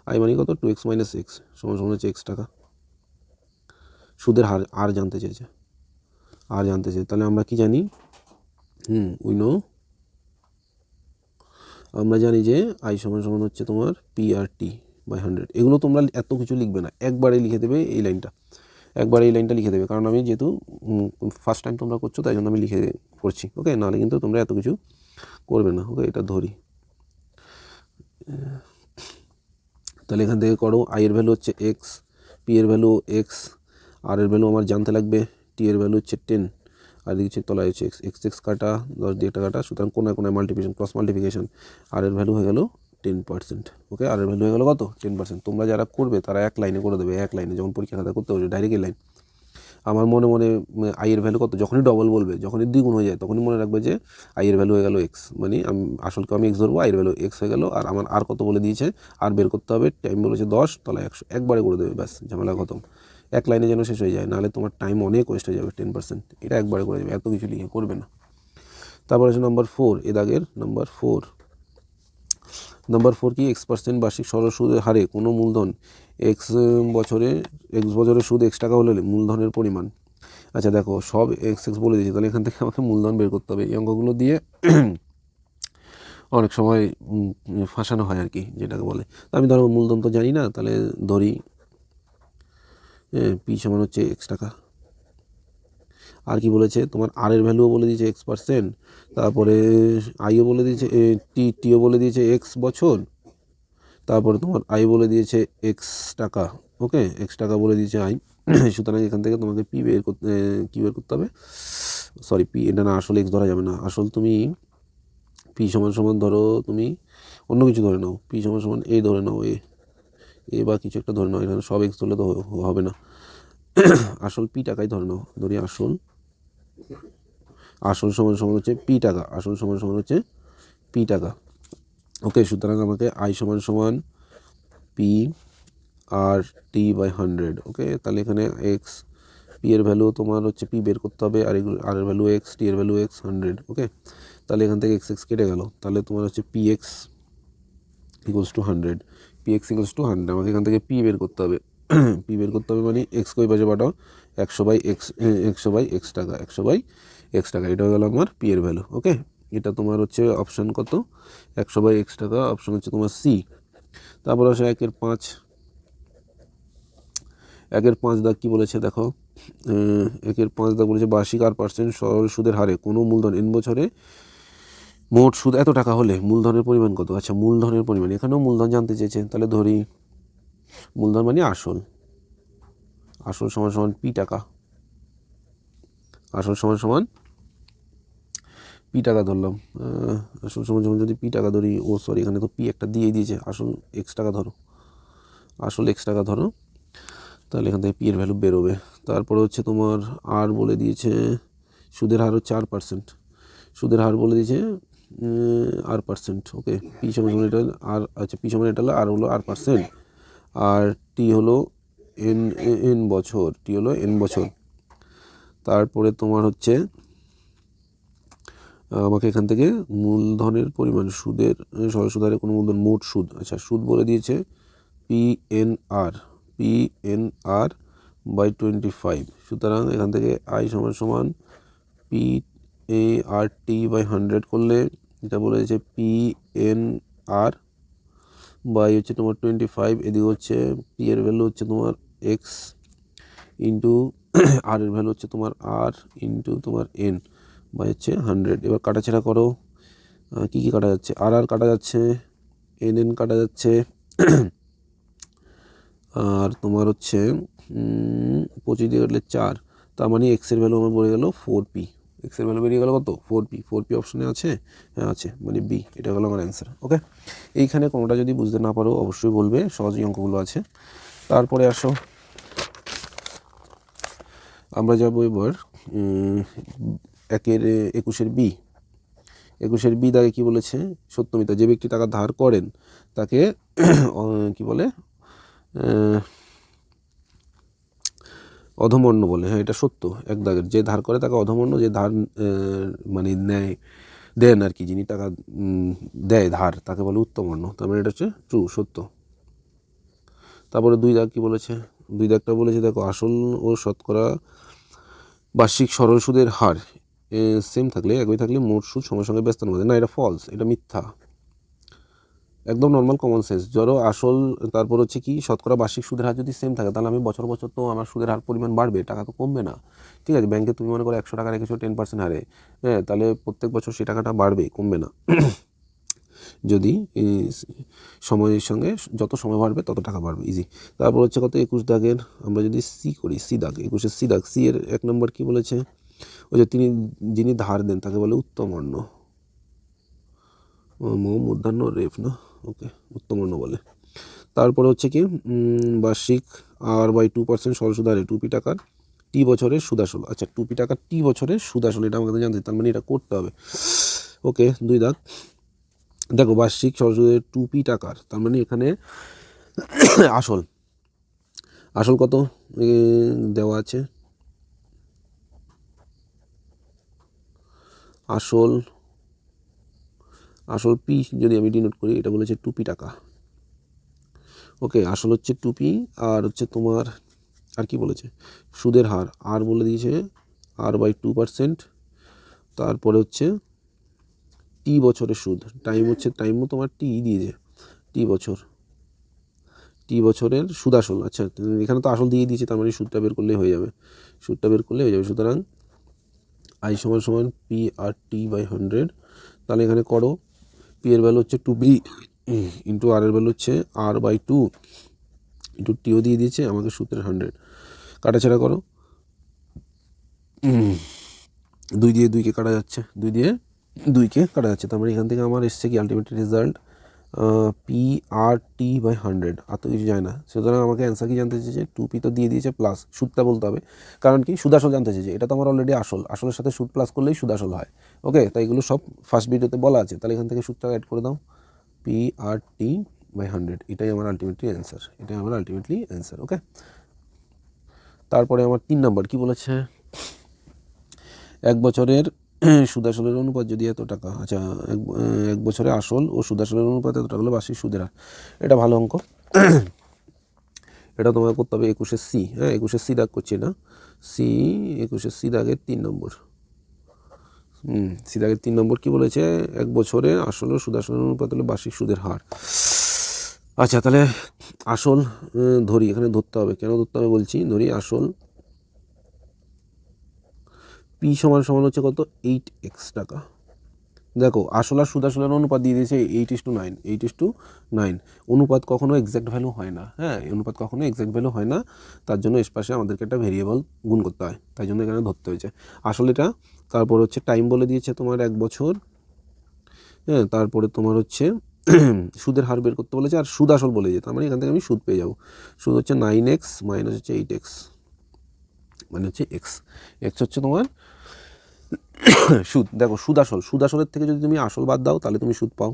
আই মানে কত, 2x - x সমান হচ্ছে x টাকা। সুদের হার আর জানতে চেয়েছে, তাহলে আমরা কি জানি, আমরা জানি যে আই সমান হচ্ছে তোমার PR/T/100। এগুলো তোমরা এত কিছু লিখবে না, একবারে লিখে দেবে এই লাইনটা, লিখে দেবে, কারণ আমি যেহেতু ফার্স্ট টাইম তোমরা করছো তাই জন্য আমি লিখে করছি। ওকে, নাহলে কিন্তু তোমরা এত কিছু করবে না। ওকে, এটা ধরি, তাহলে এখান থেকে করো। আই এর ভ্যালু হচ্ছে x, পি এর ভ্যালু x, আর এর ভ্যালু আমার জানতে লাগবে, টি এর ভ্যালু হচ্ছে 10, আর দিচ্ছে তলায় হচ্ছে x কাটা, 10 দিয়ে একটা কাটা, সুতরাং কোনায় মাল্টিপ্লিকেশন, ক্রস মাল্টিপ্লিকেশন, আর এর ভ্যালু হয়ে গেল 10%। ওকে, আর এর ভ্যালু হয়ে গেল কত, 10%। তোমরা যারা করবে তারা এক লাইনে করে দেবে, এক লাইনে, যেমন পরীক্ষা খাতা করতে হবে ডাইরেক্ট এই লাইন। আমার মনে আই এর ভ্যালু কত, যখনই ডবল বলবে, যখনই দ্বিগুণ হয়ে যায়, তখনই মনে রাখবে যে আই এর ভ্যালু হয়ে গেল x, মানে আমি আসলকে আমি x ধরবো, আই এর ভ্যালু x হয়ে গেল, আর আমার আর কত বলে দিয়েছে, আর বের করতে হবে, টাইম বলেছে 10, তলায় 100, একবারে করে দেবে, ব্যাস, ঝামেলা খতম। এক লাইনে যেন শেষ হয়ে যায়, নাহলে তোমার টাইম অনেক ওয়েস্ট হয়ে যাবে। 10% এটা একবারে করে যাবে, এত কিছু লিখে করবে না। তারপর আছে নাম্বার 4, এ দাগের নাম্বার 4। নাম্বার 4 কি, x% বার্ষিক সরল সুদের হারে কোনো মূলধন x বছরে সুদ x টাকা হলে মূলধনের পরিমাণ। আচ্ছা দেখো, সব x বলে দিয়েছি, তাহলে এখান থেকে আমাকে মূলধন বের করতে হবে। এই অঙ্কগুলো দিয়ে অনেক সময় ফাঁসানো হয় আর কি, যেটাকে বলে। তো আমি ধরো মূলধন তো জানি না, তাহলে ধরি পি সমান হচ্ছে x টাকা। আর কি বলেছে তোমার, আর এর ভ্যালুও বলে দিয়েছে x%, তারপরে আইও বলে দিয়েছে, টিও বলে দিয়েছে x বছর, তারপরে তোমার আই বলে দিয়েছে x টাকা। ওকে, x টাকা বলে দিয়েছে আই। সুতরাং এখান থেকে তোমাকে পি বের করতে হবে, সরি পি, এটা না, আসলে x ধরা যাবে না। আসল তুমি পি সমান ধরো, তুমি অন্য কিছু ধরে নাও, পি সমান এই ধরে নাও, এ বা কিছু একটা ধরে নাও, এখানে সব x ধরলে তো হবে না। আসল পি টাকাই ধরে নাও, ধরি আসল সমান হচ্ছে পি টাকা, আসল সমান হচ্ছে পি টাকা। ওকে, সুতরাং আমাকে আই সমান PR/T/100। ওকে, তাহলে এখানে এক্স, পি এর ভ্যালু তোমার হচ্ছে পি বের করতে হবে, আর এর ভ্যালু এক্স, টি এর ভ্যালু x 100। ওকে, তাহলে এখান থেকে x কেটে গেল, তাহলে তোমার হচ্ছে PX = 100, PX = 100। আমাকে এখান থেকে পি বের করতে হবে, পি বের করতে হবে মানে এক্স কই পাশে পাঠাও, 100/x টাকা, 100/x টাকা, এটা হয়ে গেল আমার পি এর ভ্যালু। ওকে, এটা তোমার হচ্ছে অপশান কত, 100/x টাকা, অপশান হচ্ছে তোমার সি। তারপর আসে 1-5, 1-5 দাগ কী বলেছে দেখো, 1-5 দাগ বলেছে বার্ষিক R% সরল সুদের হারে কোনো মূলধন n বছরে মোট সুদ এত টাকা হলে মূলধনের পরিমাণ কত। আচ্ছা, মূলধনের পরিমাণ, এখানেও মূলধন জানতে চেয়েছে, তাহলে ধরি মূলধন মানে আসল সমান পি টাকা, আসল সমান পি টাকা ধরলাম। আসল সমান যদি পি টাকা ধরি, ও সরি, এখানে তো পি একটা দিয়ে দিয়েছে, আসল এক্স টাকা ধরো, তাহলে এখান থেকে পি এর ভ্যালু বেরোবে। তারপরে হচ্ছে তোমার আর বলে দিয়েছে, সুদের হার হচ্ছে R%, সুদের হার বলে দিয়েছে R%। ওকে, পি সমান এটা আর, আচ্ছা পি সমান এটা হলো, আর হলো R%, আর টি হলো এন বছর, তারপরে তোমার হচ্ছে আমাকে এখান থেকে মূলধনের পরিমাণ, সুদের সরল সুদ হারে কোনো মূলধন মোট সুদ। আচ্ছা, সুদ বলে দিয়েছে PNR বাই 25। সুতরাং এখান থেকে আই সমান সমান P A R T by 100 করলে এটা বলেছে পি এন আর বাই হচ্ছে তোমার 25, এদিকে হচ্ছে পি এর ভ্যালু হচ্ছে তোমার এক্স ইন্টু আর এর ভ্যালু হচ্ছে তোমার আর ইন্টু তোমার এন বাই হচ্ছে 100। এবার কাটাছেড়া করো, কী কী কাটা যাচ্ছে, আর আর কাটা যাচ্ছে, এন এন কাটা যাচ্ছে, আর তোমার হচ্ছে 25 দিয়ে কাটলে 4, তার মানে এক্সের ভ্যালু আমার বেরিয়ে গেল 4p। এক্সের ভ্যালু বেরিয়ে গেল কত? 4p। 4p অপশানে আছে, হ্যাঁ আছে, মানে বি, এটা হলো আমার অ্যান্সার। ওকে, এইখানে কোনোটা যদি বুঝতে না পারো অবশ্যই বলবে, সহজই অঙ্কগুলো আছে। তারপরে আসো আমরা যাবো এবার 21-এর বি। 21-এর বি দাগে কী বলেছে? সত্যমিতা, যে ব্যক্তি টাকা ধার করেন তাকে কি বলে? অধমর্ণ বলে। হ্যাঁ, এটা সত্য। এক দাগের, যে ধার করে তাকে অধমর্ণ, যে ধার মানে দেন আর কি, যিনি টাকা দেয় ধার তাকে বলে উত্তমর্ণ। তার মানে এটা হচ্ছে ট্রু, সত্য। তারপরে 2 দাগ কী বলেছে? 2 দাগটা বলেছে দেখো, আসল ও শতকরা বার্ষিক সরল সুদের হার সেম থাকলে, একই থাকলে মোট সুদ সময়ের সঙ্গে ব্যস্তানুপাতে। না, এটা ফলস, এটা মিথ্যা, একদম নর্মাল কমন সেন্স। ধরো আসল, তারপর হচ্ছে কি শতকরা বার্ষিক সুদের হার যদি সেম থাকে, তাহলে আমি বছর বছর তো আমার সুদের হার পরিমাণ বাড়বে, টাকা তো কমবে না। ঠিক আছে, ব্যাংকে তুমি মনে করো 100 টাকা রেখেছো 10% হারে, হ্যাঁ, তাহলে প্রত্যেক বছর সেই টাকাটা বাড়বে, কমবে না। যদি সময়ের সঙ্গে যত সময় বাড়বে তত টাকা বাড়বে, ইজি। তারপর হচ্ছে কত 21 দাগের, আমরা যদি সি করি, সি দাগ, 21-এর সি দাগ, সি এর 1 নম্বর কি বলেছে? ওই যে যিনি ধার দেন তাকে বলে উত্তমর্ণ, মূর্ধন্য রেফ না, ওকে, উত্তমর্ণ বলে। তারপরে হচ্ছে কি বার্ষিক আর বাই 2% সরল সুদ হারে 2p টাকার টি বছরের সুদাসল। আচ্ছা, 2p টাকার টি বছরের সুদাসল, এটা আমাকে জানতে, তার মানে এটা করতে হবে। ওকে, 2 দাগ দেখো, বার্ষিক সরল সুদের 2p টাকার, তার মানে এখানে আসল, আসল কত দেওয়া আছে? আসল, আসল পি যদি আমি ডিনোট করি, এটা বলেছে 2p টাকা। ওকে, আসল হচ্ছে 2p, আর হচ্ছে তোমার আর কি বলেছে? সুদের হার আর বলে দিয়েছে আর বাই 2%, তারপরে হচ্ছে টি বছরের সুদ, টাইম হচ্ছে, টাইমও তোমার টি দিয়েছে, টি বছর, টি বছরের সুদ আসল। আচ্ছা, এখানে তো আসল দিয়ে দিয়েছে, তার মানে সুদটা বের করলেই হয়ে যাবে, সুদটা বের করলে হয়ে যাবে। সুতরাং আই সমান সমান পি আর টি বাই 100। তাহলে এখানে করো, পি এর ভ্যালু হচ্ছে 2p ইন্টু আর এর ভ্যালু হচ্ছে আর বাই 2 ইন্টু টিও দিয়ে দিয়েছে আমাকে, সূত্রের 100 কাটাছাড়া করো, 2 দিয়ে 2কে কাটা যাচ্ছে, 2 দিয়ে 2কে কাটা যাচ্ছে। তার মানে এখান থেকে আমার এসছে কি ultimate result P R T by 100, আর তো কিছু যায় না। সুতরাং আমাকে অ্যান্সার কি জানতে চেয়েছে? 2p তো দিয়ে দিয়েছে, প্লাস সুদটা বলতে হবে, কারণ কি সুদাসল জানতে চেয়েছে, এটা তো আমার অলরেডি আসল, আসলের সাথে সুদ প্লাস করলেই সুদাসল হয়। ওকে, তাই এগুলো সব ফার্স্ট ভিডিওতে বলা আছে। তাহলে এখান থেকে সুদটা অ্যাড করে দাও, পি আর টি বাই 100, এটাই আমার আলটিমেটলি অ্যান্সার, এটাই আমার আলটিমেটলি অ্যান্সার। ওকে, তারপরে আমার 3 নম্বর কি বলেছে? 1 বছরের সুদাসলের অনুপাত যদি এত টাকা, আচ্ছা 1 বছরে আসল ও সুদাসলের অনুপাত এত টাকা হলে বার্ষিক সুদের হার। এটা ভালো অঙ্ক, এটা তোমাকে করতে হবে 21-এর সি। হ্যাঁ, 21-এর সি দাগ করছি না, সি 21-এর সি দাগের 3 নম্বর। সি দাগের 3 নম্বর কি বলেছে? 1 বছরে আসল ও সুদাসলের অনুপাত হলে বার্ষিক সুদের হার। আচ্ছা, তাহলে আসল ধরি, এখানে ধরতে হবে, কেন ধরতে হবে বলছি, ধরি আসল পি সমান সমান হচ্ছে কত? 8x টাকা। দেখো, আসল আর সুদাসলের অনুপাত দিয়ে দিয়েছে 8:9, 8:9। অনুপাত কখনো এক্স্যাক্ট ভ্যালু হয় না, হ্যাঁ, অনুপাত কখনো এক্স্যাক্ট ভ্যালু হয় না, তার জন্য এর পাশে আমাদেরকে একটা ভেরিয়েবল গুণ করতে হয়, তাই জন্য এখানে ধরতে হয়েছে আসল এটা। তারপর হচ্ছে টাইম বলে দিয়েছে তোমার 1 বছর, হ্যাঁ, তারপরে তোমার হচ্ছে সুদের হার বের করতে বলেছে, আর সুদ আসল বলে দিয়েছে, তার মানে এখান থেকে আমি সুদ পেয়ে যাবো। সুদ হচ্ছে 9x মাইনাস হচ্ছে 8x, মানে হচ্ছে এক্স, এক্স হচ্ছে তোমার সুদ। দেখো, সুদ আসল, সুদ আসলের থেকে যদি তুমি আসল বাদ দাও তাহলে তুমি সুদ পাও,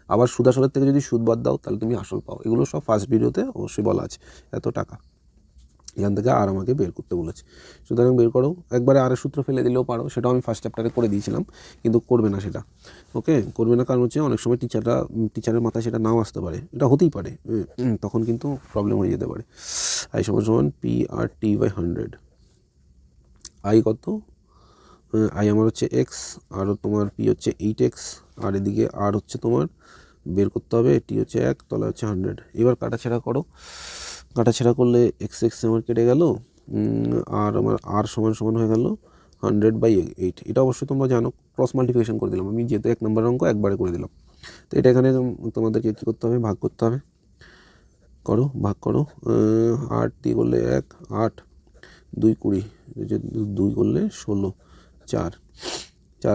আবার সুদ আসলের থেকে যদি সুদ বাদ দাও তাহলে তুমি আসল পাও। এগুলো সব ফার্স্ট ভিডিওতে অবশ্যই বলা আছে। এত টাকা, এখান থেকে আর আমাকে বের করতে বলেছে, সুতরাং বের করো। একবারে আর সূত্র ফেলে দিলেও পারো, সেটাও আমি ফার্স্ট চ্যাপ্টারে করে দিয়েছিলাম, কিন্তু করবে না সেটা। ওকে, করবে না কারণ হচ্ছে অনেক সময় টিচারের মাথায় সেটা নাও আসতে পারে, এটা হতেই পারে, তখন কিন্তু প্রবলেম হয়ে যেতে পারে। আই সমান সমান P R T by 100। I কত? আই আমার হচ্ছে এক্স, আর তোমার পি হচ্ছে 8x, আর এদিকে আর হচ্ছে তোমার বের করতে হবে, টি হচ্ছে 1, তলা হচ্ছে 100। এবার কাটাছেড়া করো, কাটাছেড়া করলে এক্স এক্স আমার কেটে গেল, আর আমার আর সমান সমান হয়ে গেল 100/8। এটা অবশ্যই তোমরা জানো, ক্রস মাল্টিপ্লিকেশন করে দিলাম আমি, যেহেতু 1 নম্বর অঙ্ক একবারে করে দিলাম। তো এটা এখানে তোমাদেরকে কী করতে হবে, ভাগ করতে হবে। করো, ভাগ করো। 8 দিয়ে করলে 1, 8, 2 20, 2 করলে 16, 4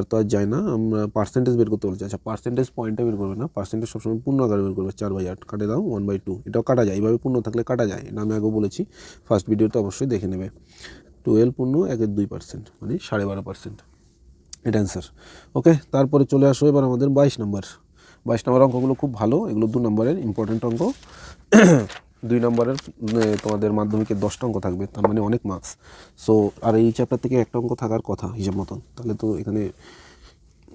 তো আর যায় না, আমরা পার্সেন্টেজ বের করতে বলছি। আচ্ছা, পার্সেন্টেজ পয়েন্টটা বের করবে না, পার্সেন্টেজ সবসময় পূর্ণ আকারে বের করবে। 4/8 কাটে দাও, 1/2। এটাও কাটা যায়, এইভাবে পূর্ণ থাকলে কাটা যায়, এটা আমি আগেও বলেছি, ফার্স্ট ভিডিওতে অবশ্যই দেখে নেবে। 12 পূর্ণ 1/2%, মানে 12.5%, এটা অ্যান্সার। ওকে, তারপরে চলে আসো এবার আমাদের 22 নম্বর অঙ্কগুলো খুব ভালো, এগুলো 2 নম্বরের ইম্পর্টেন্ট অঙ্ক। 2 নম্বরের তোমাদের মাধ্যমিকের 10টা অঙ্ক থাকবে, তার মানে অনেক মার্কস। সো আর এই চ্যাপ্টার থেকে একটা অঙ্ক থাকার কথা হিসাব মতন, তাহলে তো এখানে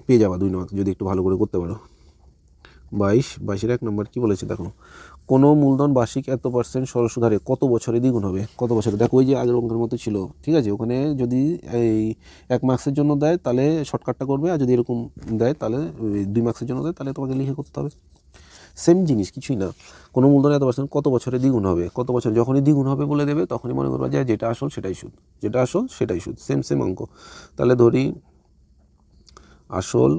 পেয়ে যাবা 2 মার্কস যদি একটু ভালো করে করতে পারো। 22-22-এর 1 নম্বর কী বলেছে দেখো, কোনো মূলধন বার্ষিক এত % সরল সুদ হারে কত বছরে দ্বিগুণ হবে? কত বছরে? দেখো ওই যে আগের অঙ্কের মতো ছিল, ঠিক আছে? ওখানে যদি এই 1 মার্কসের জন্য দেয় তাহলে শর্টকাটটা করবে, আর যদি এরকম দেয় তাহলে 2 মার্কসের জন্য দেয় তাহলে তোমাকে লিখে করতে হবে। সেম জিনিস, কিছুই না। কোনো মূলধন এত % কত বছরে দ্বিগুণ হবে? কত বছর যখনই দ্বিগুণ হবে বলে দেবে, তখনই মনে করবা যে যেটা আসল সেটাই সুদ, যেটা আসল সেটাই সুদ, সেম অঙ্ক। তাহলে ধরি আসল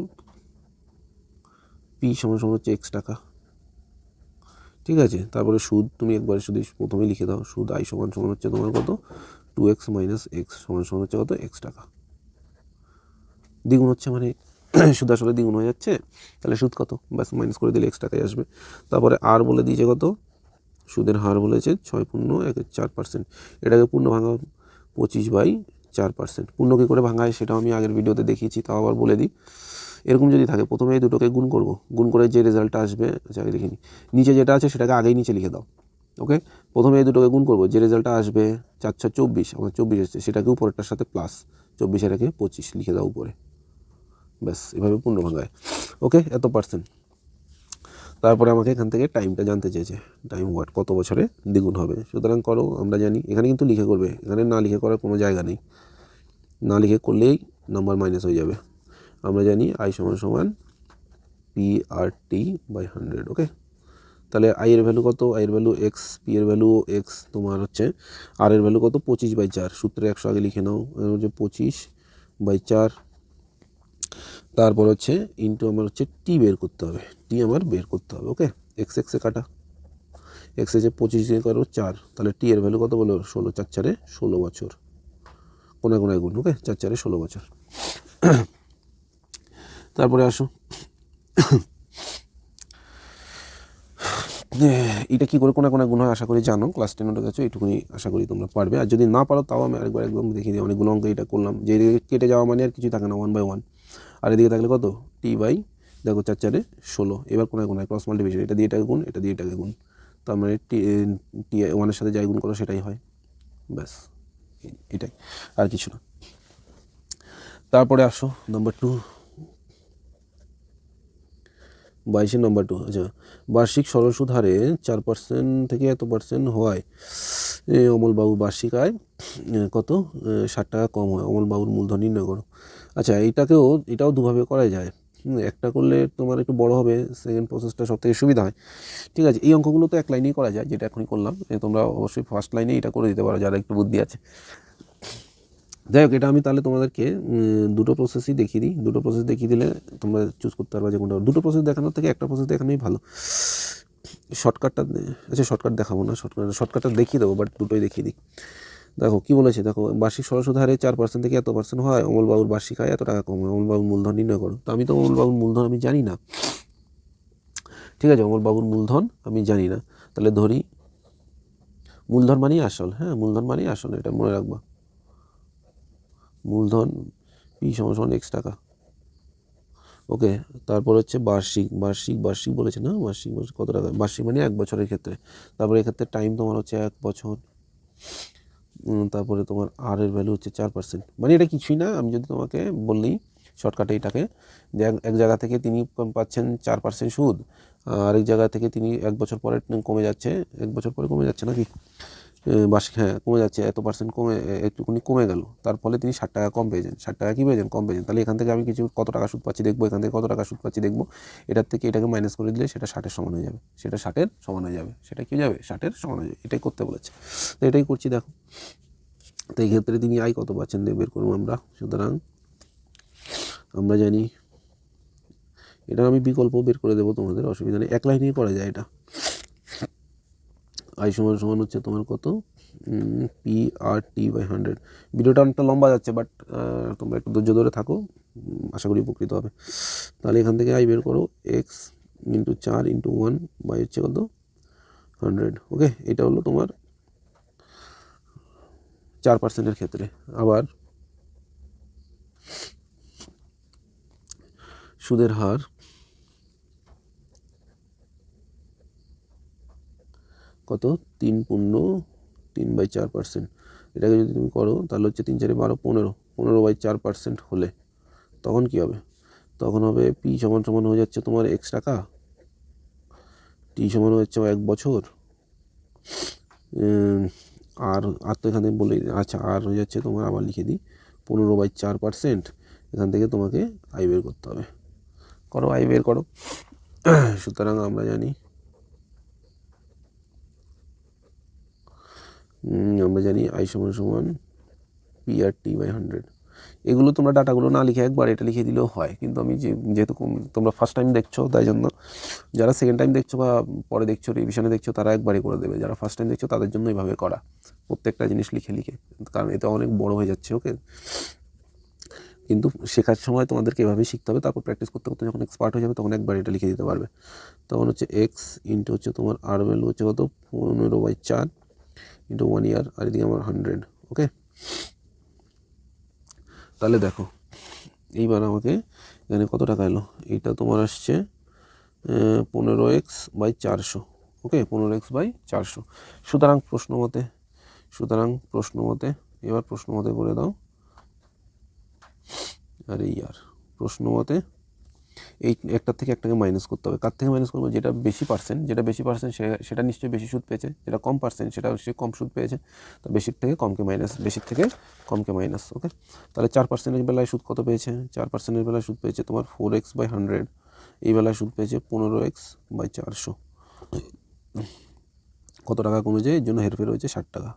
পি সমান সমান হচ্ছে x টাকা, ঠিক আছে? তারপরে সুদ তুমি একবারে শুধু প্রথমে লিখে দাও, সুদ আই সমান সমান হচ্ছে তোমার কত, 2x - x সমান সমান হচ্ছে কত, x টাকা। দ্বিগুণ হচ্ছে মানে সুদ আসলে দ্বিগুণ হয়ে যাচ্ছে, তাহলে সুদ কত, ব্যাস মাইনাস করে দিলে x টাকায় আসবে। তারপরে আর বলে দিয়েছে কত, সুদের হার বলেছে 6 পূর্ণ 4%। এটাকে পূর্ণ ভাঙা 25/4%। পূর্ণ কী করে ভাঙায় সেটাও আমি আগের ভিডিওতে দেখিয়েছি, তাও আবার বলে দিই। এরকম যদি থাকে, প্রথমে এই দুটোকে গুণ করব, গুণ করে যে রেজাল্টটা আসবে, আচ্ছা আগে দেখিনি, নিচে যেটা আছে সেটাকে আগেই নিচে লিখে দাও। ওকে, প্রথমে এই দুটোকে গুণ করব, যে রেজাল্টটা আসবে 4 × 24, আমার 24 এসছে, সেটাকে উপরেরটার সাথে প্লাস 24 এর 25 লিখে দাও উপরে, ব্যাস এভাবে পূর্ণ ভাঙায়। ওকে, এত %। তারপরে আমাকে এখান থেকে টাইমটা জানতে চেয়েছে, টাইম হোয়াট, কত বছরে দ্বিগুণ হবে। সুতরাং করো, আমরা জানি এখানে কিন্তু লিখে করবে, এখানে না লিখে করার কোনো জায়গা নেই, না লিখে করলেই নাম্বার মাইনাস হয়ে যাবে। আমরা জানি আই সমান সমান PRT/100। ওকে, তাহলে আই এর ভ্যালু কত, আই এর ভ্যালু এক্স, পি এর ভ্যালু এক্স, তোমার হচ্ছে আর এর ভ্যালু কত, 25/4। সূত্রে 100 আগে লিখে নাও, হচ্ছে 25/4। তারপর হচ্ছে ইন্টু আমার হচ্ছে টি বের করতে হবে, টি আমার বের করতে হবে। ওকে, এক্স এক্সে কাটা, এক্স এসে 25 দিয়ে করো 4, তাহলে টি এর ভ্যালু কত বলো, 16, 4 × 4 = 16 বছর, কোনায় কোনায় গুণ। ওকে, 4 × 4 = 16 বছর। তারপরে আসো, এটা কী করে কোনা গুণ হয় আশা করি জানো, ক্লাস 10 উঠে গেছো, এইটুকুনি আশা করি তোমরা পারবে। আর যদি না পারো তাও আমি আরেকবার একদম দেখিয়ে দিই, অনেকগুলো অঙ্ক এটা করলাম, যে এদিকে কেটে যাওয়া মানে আর কিছুই থাকে না, 1/1। আর এদিকে থাকলে কত, দেখো 4 × 4 = 16। এবার কোনায় ক্রস মাল্টিপ্লিকেশন, এটা দিয়ে এটাকে গুণ, এটা দিয়ে এটাকে গুণ, তার মানে টি 1-এর সাথে যাই গুণ করো সেটাই হয়, ব্যাস এটাই, আর কিছু না। তারপরে আসো নাম্বার 2, 22 নম্বর 2। আচ্ছা, বার্ষিক সরল সুদ হারে 4% থেকে এত % হওয়ায় অমলবাবু বার্ষিক আয় কত, 60 টাকা কম হয়, অমলবাবুর মূলধন নির্ণয় করো। আচ্ছা, এটাও দুভাবে করা যায়। একটা করলে তোমার একটু বড় হবে, সেকেন্ড প্রসেসটা সবথেকে সুবিধা হয়, ঠিক আছে? এই অঙ্কগুলো তো এক লাইনেই করা যায়, যেটা এখনই করলাম, তোমরা অবশ্যই ফার্স্ট লাইনে এটা করে দিতে পারো যারা একটু বুদ্ধি আছে। যাই হোক, এটা আমি তাহলে তোমাদেরকে দুটো প্রসেসই দেখিয়ে দিই, দুটো প্রসেস দেখিয়ে দিলে তোমরা চুজ করতে পারবে যে কোনটা। দুটো প্রসেস দেখানোর থেকে একটা প্রসেস দেখানোই ভালো। শর্টকাটটা, আচ্ছা শর্টকাট দেখাবো না, শর্টকাটটা দেখিয়ে দেবো, বাট দুটোই দেখিয়ে দিই। দেখো কী বলেছে, দেখো বার্ষিক সরল সুদ হারে 4% থেকে এত % হয়, অমলবাবুর বার্ষিক আয় এত টাকা কম হয়, অমলবাবুর মূলধন নির্ণয় করো। তো আমি তো অমলবাবুর মূলধন আমি জানি না, ঠিক আছে? অমলবাবুর মূলধন আমি জানি না, তাহলে ধরি মূলধন মানেই আসল, হ্যাঁ মূলধন মানেই আসল, এটা মনে রাখবা। মূলধন পি সমান সমান x টাকা। ওকে, তারপর হচ্ছে বার্ষিক বলেছে না, বার্ষিক কত টাকা, বার্ষিক মানে 1 বছরের ক্ষেত্রে। তারপরে এক্ষেত্রে টাইম তোমার হচ্ছে 1 বছর, তারপরে তোমার আর এর ভ্যালু হচ্ছে 4%, মানে এটা কিছুই না। আমি যদি তোমাকে বললি শর্টকাটে এটাকে, যে এক জায়গা থেকে তিনি পাচ্ছেন 4% সুদ, আরেক জায়গা থেকে তিনি 1 বছর পরে কমে যাচ্ছে, 1 বছর পরে কমে যাচ্ছে নাকি বার্ষিক, হ্যাঁ কমে যাচ্ছে, এত পার্সেন্ট কমে একটুখানি কমে গেল, তার ফলে তিনি 60 টাকা কম পেয়েছেন। 60 টাকা কী পেয়েছেন? কম পেয়েছেন। তাহলে এখান থেকে আমি কিছু কত টাকা সুদ পাচ্ছি দেখবো, এখান থেকে কত টাকা সুদ পাচ্ছি দেখবো, এটার থেকে এটাকে মাইনাস করে দিলে সেটা 60-এর সমান হয়ে যাবে, সেটা 60-এর সমান হয়ে যাবে, সেটা কী যাবে? 60-এর সমান হয়ে যাবে। এটাই করতে বলেছে, তো এটাই করছি দেখো। তো এই ক্ষেত্রে তিনি আয় কত পাচ্ছেন বের করবো আমরা। সুতরাং আমরা জানি, এটা আমি বিকল্প বের করে দেবো তোমাদের, অসুবিধা নেই, এক লাইনেই করা যায় এটা। আই সমান সমান হচ্ছে তোমার কত, PRT/100। ভিডিওটা অনেকটা লম্বা যাচ্ছে, বাট তোমরা একটু ধৈর্য ধরে থাকো, আশা করি উপকৃত হবে। তাহলে এখান থেকে আই বের করো, x × 4 × 1 বাই হচ্ছে কত 100। ওকে, এটা হলো তোমার 4%-এর ক্ষেত্রে। আবার সুদের হার কত, 3/4%। এটাকে যদি তুমি করো তাহলে হচ্ছে 3 × 4 = 12, 15/4% হলে তখন কি হবে? তখন হবে পি সমান সমান হয়ে যাচ্ছে তোমার x টাকা, টি সমান হচ্ছে 1 বছর, আর তো এখানে বলে, আচ্ছা আর হয়ে যাচ্ছে তোমার, আবার লিখে দিই 15/4%। এখান থেকে তোমাকে আই বের করতে হবে, করো আই বের করো। সুতরাং আমরা জানি, আই সমান সমান PRT/100। এগুলো তোমরা ডাটাগুলো না লিখে একবার এটা লিখে দিলেও হয়, কিন্তু আমি যেহেতু তোমরা ফার্স্ট টাইম দেখছো, তাই জন্য যারা সেকেন্ড টাইম দেখছো বা পরে দেখছো, রিভিশনে দেখছো, তারা একবারই করে দেবে। যারা ফার্স্ট টাইম দেখছো তাদের জন্য এইভাবে করা, প্রত্যেকটা জিনিস লিখে লিখে, কারণ এতে অনেক বড় হয়ে যাচ্ছে। ওকে, কিন্তু শেখার সময় তোমাদেরকে এভাবেই শিখতে হবে, তারপর প্র্যাকটিস করতে করতে যখন এক্সপার্ট হয়ে যাবে তখন একবার এটা লিখে দিতে পারবে। তখন হচ্ছে এক্স ইন্টু হচ্ছে তোমার আর ভ্যালু হচ্ছে কত, 15/4 ইন্টু 1 ইয়ার, আর এদিকে আমার 100। ওকে, তাহলে দেখো এইবার আমাকে এখানে কত টাকা এলো, এইটা তোমার আসছে 15x/400। ওকে, 15x/400। সুতরাং প্রশ্ন মতে এবার প্রশ্ন মতে করে দাও, আর এই আর প্রশ্ন মতে এই একটার থেকে একটাকে মাইনাস করতে হবে। কার থেকে মাইনাস করবো? যেটা বেশি পার্সেন্ট সেটা নিশ্চয়ই বেশি সুদ পেয়েছে, যেটা কম পার্সেন্ট সেটা নিশ্চয়ই কম সুদ পেয়েছে। তো বেশির থেকে কমকে মাইনাস। ওকে, তাহলে 4%-এর বেলায় সুদ কত পেয়েছে? 4%-এর বেলায় সুদ পেয়েছে তোমার 4x/100। এই বেলায় সুদ পেয়েছে 15x/400। কত টাকা কমেছে? এর জন্য হেরফের হয়েছে 60 টাকা।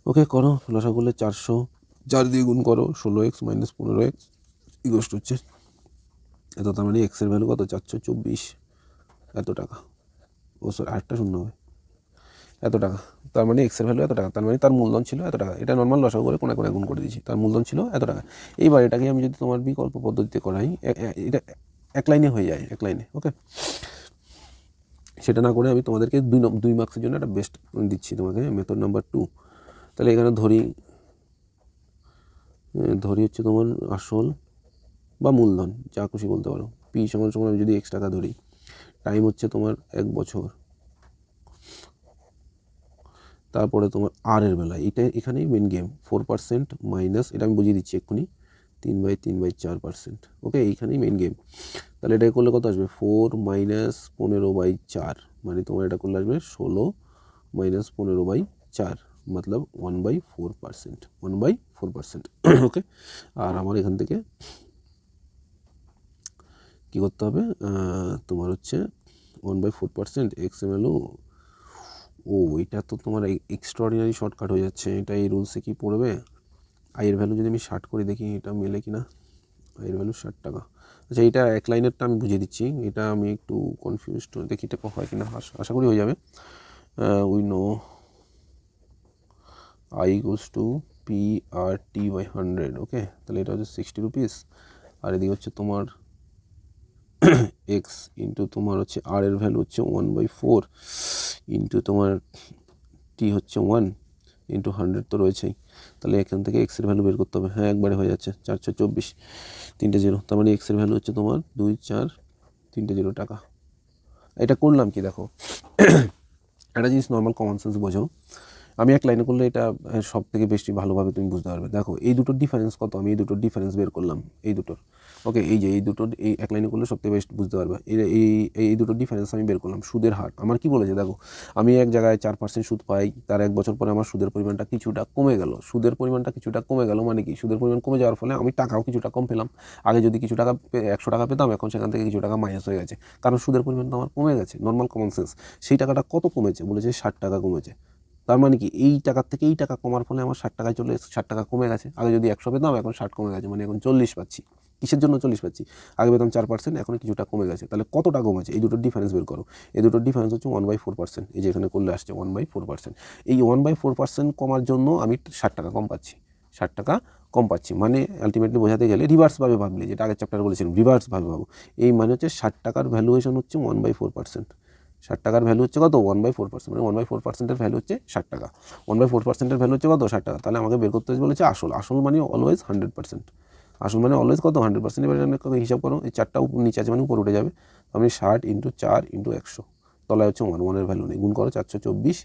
ওকে, করো লসা করলে 4 দিয়ে গুণ করো, 16x - 15x হচ্ছে এত, তার মানে এক্সের ভ্যালু কত? 424 এত টাকা। ও সরি, আরেকটা শূন্য হবে, এত টাকা। তার মানে এক্সের ভ্যালু এত টাকা, তার মানে তার মূলধন ছিল এত টাকা। এটা নর্মাল লসাগু করে কোণে কোণে গুণ করে দিয়েছি, তার মূলধন ছিল এত টাকা। এইবার এটাকে আমি যদি তোমার বিকল্প পদ্ধতিতে করাই, এটা এক লাইনে হয়ে যায়, এক লাইনে। ওকে, সেটা না করে আমি তোমাদেরকে 2 মার্কসের জন্য একটা বেস্ট দিচ্ছি তোমাকে, মেথড নাম্বার 2। তাহলে এখানে ধরি হচ্ছে তোমার আসল বা মূলধন, যা খুশি বলতে পারো। পি সমান সমান আমি যদি x টাকা ধরি, টাইম হচ্ছে তোমার 1 বছর, তারপরে তোমার আর এর বেলায় এখানেই মেন গেম, 4% মাইনাস, এটা আমি বুঝিয়ে দিচ্ছি এক্ষুনি, 3/4%। ওকে, এইখানেই মেন গেম। তাহলে এটা করলে কত আসবে? 4 - 15/4, মানে তোমার এটা করলে আসবে 16 - 15/4, মতলব 1/4%। ওকে, আর আমার এখান থেকে কী করতে হবে? তোমার হচ্ছে 1/4% এক্স ভ্যালু। এটা তো তোমার এক্সট্রাঅর্ডিনারি শর্টকাট হয়ে যাচ্ছে। এটা এই রুলসে কি পড়বে? আয়ের ভ্যালু যদি আমি 60 করে দেখি, এটা মেলে কি না? আয়ের ভ্যালু 60 টাকা। আচ্ছা, এটা এক লাইনেরটা আমি বুঝিয়ে দিচ্ছি, এটা আমি একটু কনফিউজড, দেখি এটা হয় কিনা, আশা করি হয়ে যাবে। We know I equals to PRT/100। ওকে, তাহলে এটা হচ্ছে 60 রুপিস, আর এদিকে হচ্ছে তোমার এক্স ইন্টু তোমার হচ্ছে আর এর ভ্যালু হচ্ছে 1/4 ইন্টু তোমার টি হচ্ছে 1 ইন্টু 100 তো রয়েছেই। তাহলে এখান থেকে এক্সের ভ্যালু বের করতে হবে। হ্যাঁ, একবারে হয়ে যাচ্ছে, 424, 3টে 0। তার মানে এক্সের ভ্যালু হচ্ছে তোমার 2, 4, 3টে 0 টাকা। এটা করলাম কি দেখো, একটা জিনিস নর্মাল কমন সেন্স বোঝো, আমি এক লাইনে করলে এটা সব থেকে বেশি ভালোভাবে তুমি বুঝতে পারবে। দেখো এই দুটোর ডিফারেন্স কত, আমি এই দুটোর ডিফারেন্স বের করলাম এই দুটোর। ওকে, এই যে এই দুটোর এই এক লাইনে করলে সব থেকে বেশি বুঝতে পারবে। এই দুটোর ডিফারেন্স আমি বের করলাম। সুদের হার আমার কি বলেছে দেখো, আমি এক জায়গায় 4% সুদ পাই, তার 1 বছর পরে আমার সুদের পরিমাণটা কিছুটা কমে গেল। সুদের পরিমাণটা কিছুটা কমে গেল মানে কি, সুদের পরিমাণ কমে যাওয়ার ফলে আমি টাকাও কিছুটা কম পেলাম। আগে যদি কিছু টাকা 100 টাকা পেতাম, এখন সেখান থেকে কিছু টাকা মাইনাস হয়ে গেছে, কারণ সুদের পরিমাণটা আমার কমে গেছে। Normal common sense. সেই টাকাটা কত কমেছে বলেছে 60 টাকা কমেছে। তার মানে কি এই টাকার থেকে এই টাকা কমার ফলে আমার 60 টাকায় চলে এসেছে, 60 টাকা কমে গেছে। আগে যদি 100 পেতাম, এখন 60 কমে গেছে, মানে এখন 40 পাচ্ছি। কিসের জন্য 40 পাচ্ছি? আগে পেতাম 4%, এখন কিছুটা কমে গেছে। তাহলে কতটা কমেছে এই দুটোর ডিফারেন্স বের করো। এই দুটোর ডিফারেন্স হচ্ছে 1/4%। এই যে এখানে করলে আসছে 1/4%। এই 1/4% কমার জন্য আমি 60 টাকা কম পাচ্ছি, 60 টাকা কম পাচ্ছি। মানে আলটিমেটলি বোঝাতে গেলে রিভার্সভাবে ভাবলে, যেটা আগের চ্যাপ্টারে বলেছিলাম রিভার্সভাবে ভাবো। এই মানে হচ্ছে 60 টাকার ভ্যালুয়েশন হচ্ছে 1/4%। 60 টাকার ভ্যালু হচ্ছে কত? 1/4%। মানে 1/4%-এর ভ্যালু হচ্ছে 60 টাকা। 1/4%-এর ভ্যালু হচ্ছে কত? 60 টাকা। তাহলে আমাকে বের করতে বলেছে আসল। আসল মানে অলওয়েজ 100%। আসল মানে অলওয়েজ কত? 100%। এবার হিসাব করো, এই 4টা নিচে আছে মানে উপর উঠে যাবে। আমি 60 × 4 × 100, তলায় হচ্ছে 1 এর ভ্যালু নেই, গুণ করো 424,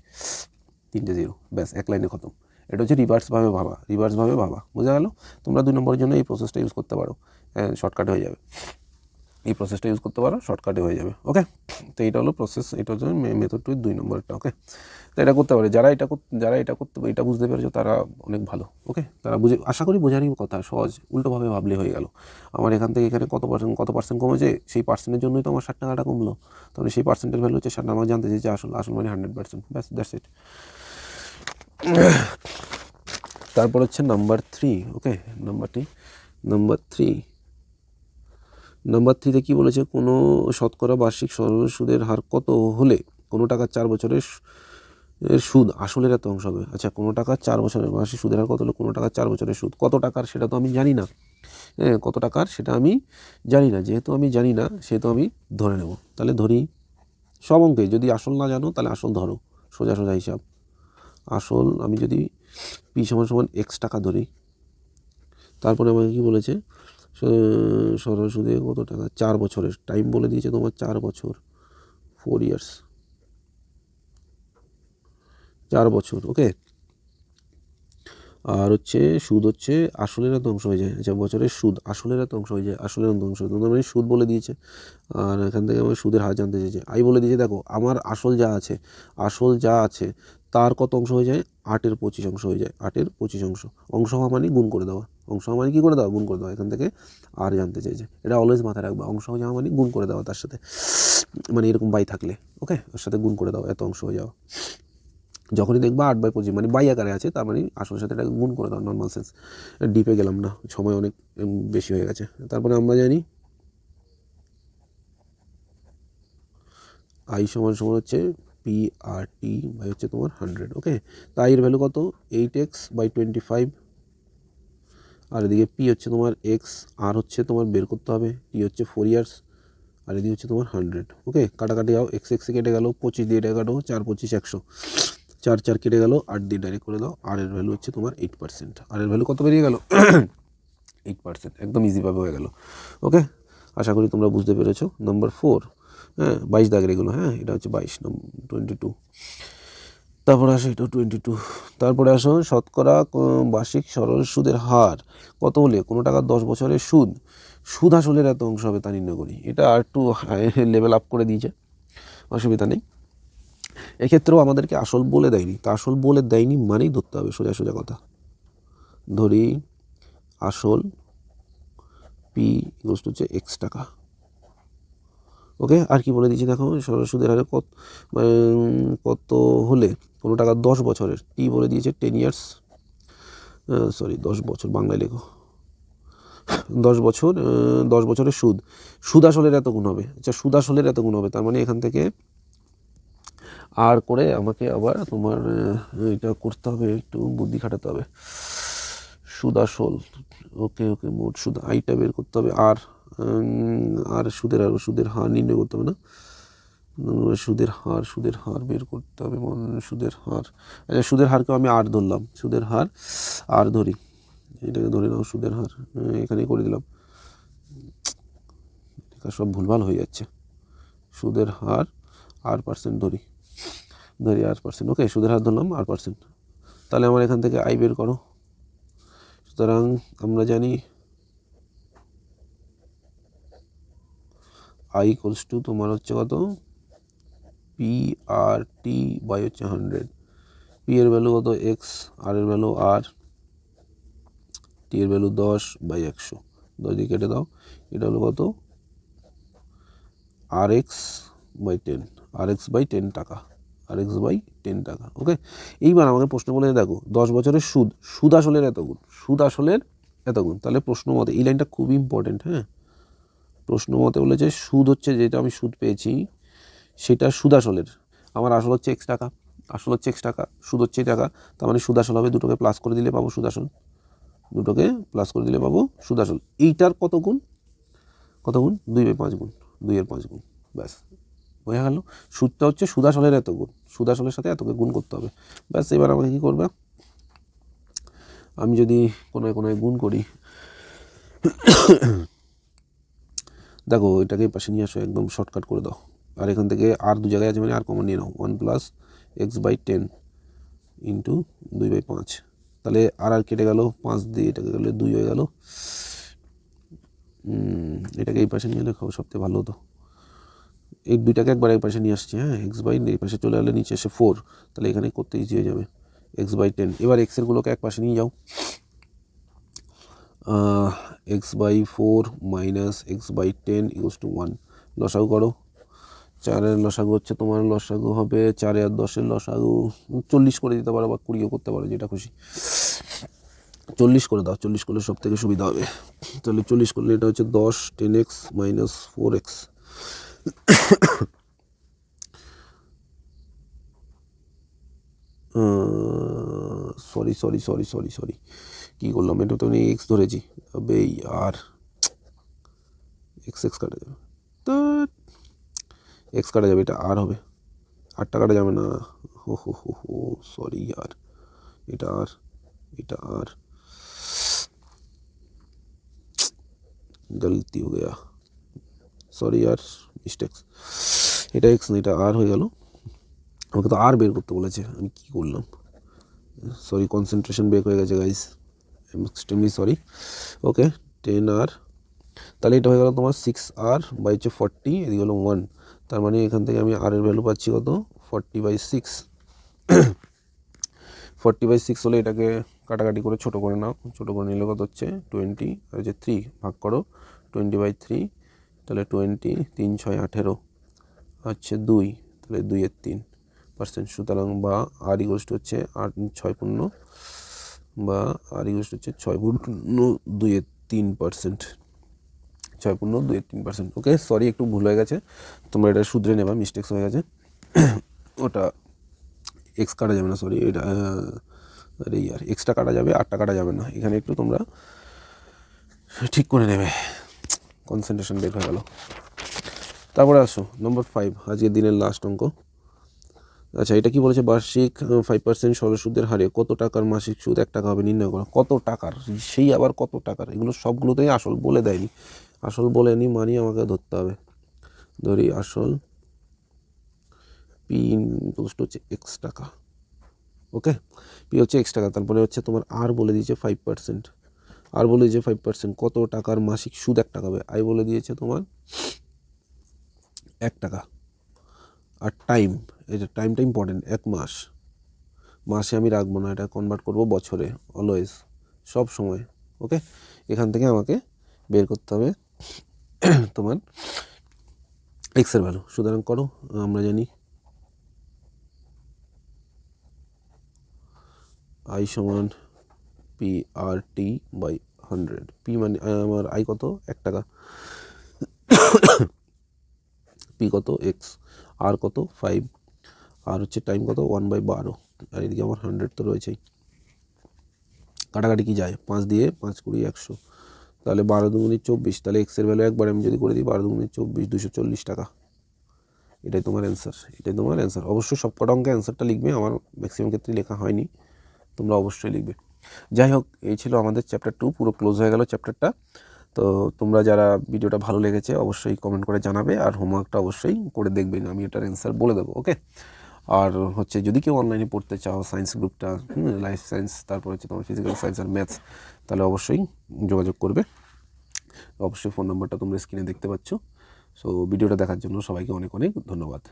3টে 0, ব্যাস এক লাইনে খতম। এটা হচ্ছে রিভার্সভাবে ভাবা, রিভার্সভাবে ভাবা। বোঝা গেল? তোমরা 2 নম্বরের জন্য এই প্রসেসটা ইউজ করতে পারো, শর্টকাটে হয়ে যাবে। এই প্রসেসটা ইউজ করতে পারো, শর্টকাটে হয়ে যাবে। ওকে, তো এটা হলো প্রসেস, এটা হচ্ছে মেথড 2 2 নম্বরটা। ওকে, তো এটা করতে পারে যারা এটা বুঝতে পেরেছো তারা অনেক ভালো। ওকে, তারা বুঝে, আশা করি বোঝারই কথা, সহজ, উল্টোভাবে ভাবলে হয়ে গেল। আমার এখান থেকে এখানে কত পার্সেন্ট কমেছে, সেই পার্সেন্টের জন্যই তো আমার 60 টাকাটা কমলো। তাহলে সেই পার্সেন্টের ভ্যালু হচ্ছে 60। আমার জানতে চাইছে আসল, আসল মানে 100%, ব্যাস, দ্যাটস ইট। তারপর হচ্ছে নাম্বার 3। ওকে, নাম্বার 3তে কী বলেছে, কোনো শতকরা বার্ষিক সরল সুদের হার কত হলে কোনো টাকার 4 বছরের সুদ আসলের এত অংশ হবে। আচ্ছা, কোনো টাকার 4 বছরের বার্ষিক সুদের হার কত হলে কোনো টাকার 4 বছরের সুদ কত টাকার, সেটা তো আমি জানি না। কত টাকার সেটা আমি জানি না, যেহেতু আমি জানি না সেহেতু আমি ধরে নেব। তাহলে ধরি সব অঙ্কে যদি আসল না জানো তাহলে আসল ধরো, সোজা সোজা হিসাব। আসল আমি যদি পি সমান x টাকা ধরি, তারপরে আমাকে কি বলেছে, সরল সুদে কত টাকা, 4 বছরের টাইম বলে দিয়েছে তোমার, 4 বছর, 4 ইয়ার্স, 4 বছর। ওকে, আর হচ্ছে সুদ হচ্ছে আসলের এত অংশ হয়ে যায়। আচ্ছা, বছরের সুদ আসলের এত অংশ হয়ে যায়, আসলের এত অংশ মানে সুদ বলে দিয়েছে। আর এখান থেকে আমার সুদের হার জানতে চেয়েছে, আই বলে দিয়েছে। দেখো আমার আসল যা আছে তার কত অংশ হয়ে যায়, 8-এর 25 অংশ হয়ে যায়, 8-এর 25 অংশ। অংশ হওয়া মানে গুণ করে দেওয়া, অংশ হওয়া মানে কী করে দেওয়া, গুণ করে দেওয়া। এখান থেকে আর জানতে চাইছে, এটা অলওয়েজ মাথায় রাখবা, অংশ হয়ে যাওয়া মানে গুণ করে দেওয়া তার সাথে, মানে এরকম বাই থাকলে ওকে ওর সাথে গুণ করে দাও, এত অংশ হয়ে যাওয়া। যখনই দেখবা 8/25 মানে বাই আকারে আছে, তার মানে আসলের সাথে এটাকে গুণ করে দাও, নর্মাল সেন্স। ডিপে গেলাম না, সময় অনেক বেশি হয়ে গেছে। তারপরে আমরা জানি আই সমান হচ্ছে PRT বাই হচ্ছে তোমার 100। ওকে, তাই এর ভ্যালু কত, 8x/25, আর এদিকে পি হচ্ছে তোমার এক্স, আর হচ্ছে তোমার বের করতে হবে, টি হচ্ছে 4 ইয়ার্স, আর এদিকে হচ্ছে তোমার 100। ওকে, কাটাকাটি যাও, এক্স কেটে গেল, 25 দিয়ে এটা কাটো, 4 25 100, 4 কেটে গেল, 8 দিয়ে ডাইরেক্ট করে দাও। আর এর ভ্যালু হচ্ছে তোমার 8%। আর এর ভ্যালু কত বেরিয়ে গেল, 8%। একদম ইজিভাবে হয়ে গেল। ওকে, আশা করি তোমরা বুঝতে পেরেছো। নম্বর 4, 22 দাগের এগুলো, এটা হচ্ছে 22, 22। তারপরে আসো এটা 22। তারপরে আসো শতকরা বার্ষিক সরল সুদের হার কত হলে কোনো টাকার 10 বছরের সুদ আসলের এত অংশ হবে তা নির্ণয় করি। এটা আর একটু লেভেল আপ করে দিয়েছে, অসুবিধা নেই। এক্ষেত্রেও আমাদেরকে আসল বলে দেয়নি, তা আসল বলে দেয়নি মানেই ধরতে হবে, সোজা সোজা কথা। ধরি আসল পি ইকুয়ালস টু হচ্ছে x টাকা। ওকে, আর কি বলে দিয়েছি দেখো, সরল সুদের হারে কত হলে কোনো টাকা 10 বছরের, টি বলে দিয়েছে 10 ইয়ার্স, 10 বছর, বাংলায় লেখো 10 বছর, 10 বছরের সুদ আসলের এত গুণ হবে। আচ্ছা, সুদ আসলের এত গুণ হবে, তার মানে এখান থেকে আর করে আমাকে আবার তোমার এটা করতে হবে, একটু বুদ্ধি খাটাতে হবে। সুদ আসল, ওকে, মোট সুদ আইটা বের করতে হবে, আর সুদের হার নির্ণয় করতে হবে না, সুদের হার বের করতে হবে, সুদের হার। আচ্ছা, সুদের হারকেও আমি আর ধরলাম, সুদের হার আর ধরি, এটাকে ধরে নাও সুদের হার, এখানেই করে দিলাম, সব ভুলভাল হয়ে যাচ্ছে। সুদের হার আর পার্সেন্ট ধরি আর পার্সেন্ট। ওকে, সুদের হার ধরলাম আর পার্সেন্ট, তাহলে আমার এখান থেকে আই বের করো। সুতরাং আমরা জানি আই ইকুয়ালস টু তোমার হচ্ছে কত, পি আর টি বাই হচ্ছে 100। পি এর ভ্যালু কত এক্স, আর এর ভ্যালু আর, টি এর ভ্যালু 10 বাই 100, 10 দিয়ে কেটে দাও। এটা হলো কত, আর এক্স বাই 10, আর এক্স বাই 10 টাকা, আর এক্স বাই 10 টাকা। ওকে, এইবার আমাকে প্রশ্ন বলে দেখো 10 বছরের সুদ, সুদ আসলের এত গুণ, সুদ আসলের এত গুণ। তাহলে প্রশ্ন মতে এই লাইনটা খুবই ইম্পর্টেন্ট। হ্যাঁ, প্রশ্ন মতে বলেছে সুদ হচ্ছে যেটা আমি সুদ পেয়েছি সেটা সুদ আসলের, আমার আসল হচ্ছে এক্স টাকা, আসল হচ্ছে এক্স টাকা, সুদ হচ্ছে টাকা, তার মানে সুদ আসল হবে, দুটোকে প্লাস করে দিলে পাবো সুদ আসল, দুটোকে প্লাস করে দিলে পাবো সুদ আসল। এইটার কত গুণ, কত গুণ, 2/5 গুণ, 2/5 গুণ, ব্যাস বোঝা গেল। সুদটা হচ্ছে সুদ আসলের এত গুণ, সুদ আসলের সাথে এতকে গুণ করতে হবে, ব্যাস। এবার আমাকে কী করবে, আমি যদি কোনোয় কোনোয় গুণ করি, দেখো এটাকে পাশে নিয়ে আসো, একদম শর্টকাট করে দাও। আর এখান থেকে আর দু জায়গায় আছে মানে আর কমন নিয়ে নাও, 1 প্লাস এক্স বাই 10 ইন্টু 2/5। তাহলে আর কেটে গেল 5 দিয়ে, এটাকে গেলে 2 হয়ে গেল। এটাকে এই পাশে নিয়ে এলে সবথেকে ভালো হতো, এই দুইটাকে একবার এই পাশে নিয়ে আসছি। হ্যাঁ, এক্স বাই এই পাশে চলে এলে নিচে এসে 4, তাহলে এখানে করতে ইজি হয়ে যাবে, এক্স বাই 10। এবার এক্সেরগুলোকে এক পাশে নিয়ে যাও, X by 4 minus X by 10 equals to 1। লসাগু করো, 4-এর লসাগু হচ্ছে তোমার, লসাগু হবে 4 আর 10-এর লসাগু 40 করে দিতে পারো বা 20ও করতে পারো, যেটা খুশি। 40 করে দাও, 40 করলে সব থেকে সুবিধা হবে। তাহলে 40 করলে এটা হচ্ছে 10, 10x minus 4x। Sorry sorry sorry sorry sorry, কী করলাম, এটা তো আমি এক্স ধরেছি, তবে আর এক্স কাটা যাবে, তো এক্স কাটা যাবে, এটা আর হবে, আরটা কাটা যাবে না। হো হো হো হো, সরি यार, এটা আর, এটা আর, গলতি হয়ে গেয়া, সরি यार, মিস্টেক্স। এটা এক্স না, এটা আর হয়ে গেল। আমাকে তো আর বের করতে বলেছে, আমি কী করলাম, সরি, কনসেন্ট্রেশন ব্রেক হয়ে গেছে guys, I am extremely sorry. Okay, 10 আর, তাহলে এটা হয়ে গেল তোমার 6r বাই হচ্ছে 40, এদিকে হলো 1, তার মানে এখান থেকে আমি আর এর ভ্যালু পাচ্ছি কত, 40/6। 40/6 হলে এটাকে কাটাকাটি করে ছোটো করে নাও, ছোটো করে নিলে কত হচ্ছে 20, আর হচ্ছে 3 ভাগ করো 20/3, তাহলে 20, 3 6 18 হচ্ছে 2, তাহলে 2/3%। সুতরাং বা আর ইকুয়ালস টু হচ্ছে 8 6 পূর্ণ, বা আর ইকুয়ালস টু হচ্ছে 6 পূর্ণ 2/3%, 6 পূর্ণ 2/3%। ওকে, সরি একটু ভুল হয়ে গেছে, তোমরা এটা শুধরে নেবা, মিস্টেক্স হয়ে গেছে। ওটা এক্স কাটা যাবে না, সরি, এটা আরে ইয়ার, এক্সটা কাটা যাবে, আটটা কাটা যাবে না, এখানে একটু তোমরা ঠিক করে নেবে, কনসেন্ট্রেশন ব্রেক হয়ে গেল। তারপরে আসো নম্বর 5, আজকের দিনের লাস্ট অঙ্ক। আচ্ছা, এটা কি বলেছে, বার্ষিক 5% সরল সুদের হারে কত টাকার মাসিক সুদ 1 টাকা হবে নির্ণয় করো। কত টাকার, সেই আবার কত টাকার, এগুলো সবগুলোতেই আসল বলে দেয়নি, আসল বলেনি, মানি আমাকে ধরতে হবে। ধরি আসল পি হচ্ছে এক্স টাকা। ওকে, পি হচ্ছে এক্স টাকা, তারপরে হচ্ছে তোমার আর বলে দিয়েছে 5%, আর বলে দিয়েছে 5%, কত টাকার মাসিক সুদ 1 টাকা হবে। আই বলে দিয়েছে তোমার 1 টাকা। আর টাইম, এটা টাইমটা ইম্পর্টেন্ট, 1 মাস, মাসে আমি রাখবো না, এটা কনভার্ট করব বছরে, অলওয়েজ, সব সময়। ওকে, এখান থেকে আমাকে বের করতে হবে তোমার এক্সের ভ্যালু। সুতরাং করো, আমরা জানি আই সমান P R T by 100। P মানে আমার আই কত, 1 টাকা, পি কত এক্স, আর কত 5, আর হচ্ছে টাইম কত 1/12, আর এদিকে আমার 100 তো রয়েছেই। কাটাকাটি কি যায়, 5 দিয়ে 5 20 100, তাহলে 12 দুগুণে 24, তাহলে এক্সের ভ্যালু একবার আমি যদি করে দিই 12 দুগুণে 24, 240 টাকা। এটাই তোমার অ্যান্সার, এটাই তোমার অ্যান্সার। অবশ্যই সব কটা অঙ্কে অ্যান্সারটা লিখবে, আমার ম্যাক্সিমাম ক্ষেত্রে লেখা হয়নি, তোমরা অবশ্যই লিখবে। যাই হোক, এই ছিল আমাদের চ্যাপ্টার 2, পুরো ক্লোজ হয়ে গেল চ্যাপ্টারটা। তো তোমরা যারা ভিডিওটা ভালো লেগেছে অবশ্যই কমেন্ট করে জানাবে, আর হোমওয়ার্কটা অবশ্যই করে দেখবেন, আমি এটার অ্যান্সার বলে দেবো। ওকে, আর হচ্ছে যদি কেউ অনলাইনে পড়তে চাও সায়েন্স গ্রুপটা, লাইফ সায়েন্স, তারপর হচ্ছে তোমার ফিজিক্যাল সায়েন্স আর ম্যাথস, তাহলে অবশ্যই যোগাযোগ করবে। অবশ্যই ফোন নাম্বারটা তোমরা স্ক্রিনে দেখতে পাচ্ছ। সো ভিডিওটা দেখার জন্য সবাইকে অনেক অনেক ধন্যবাদ।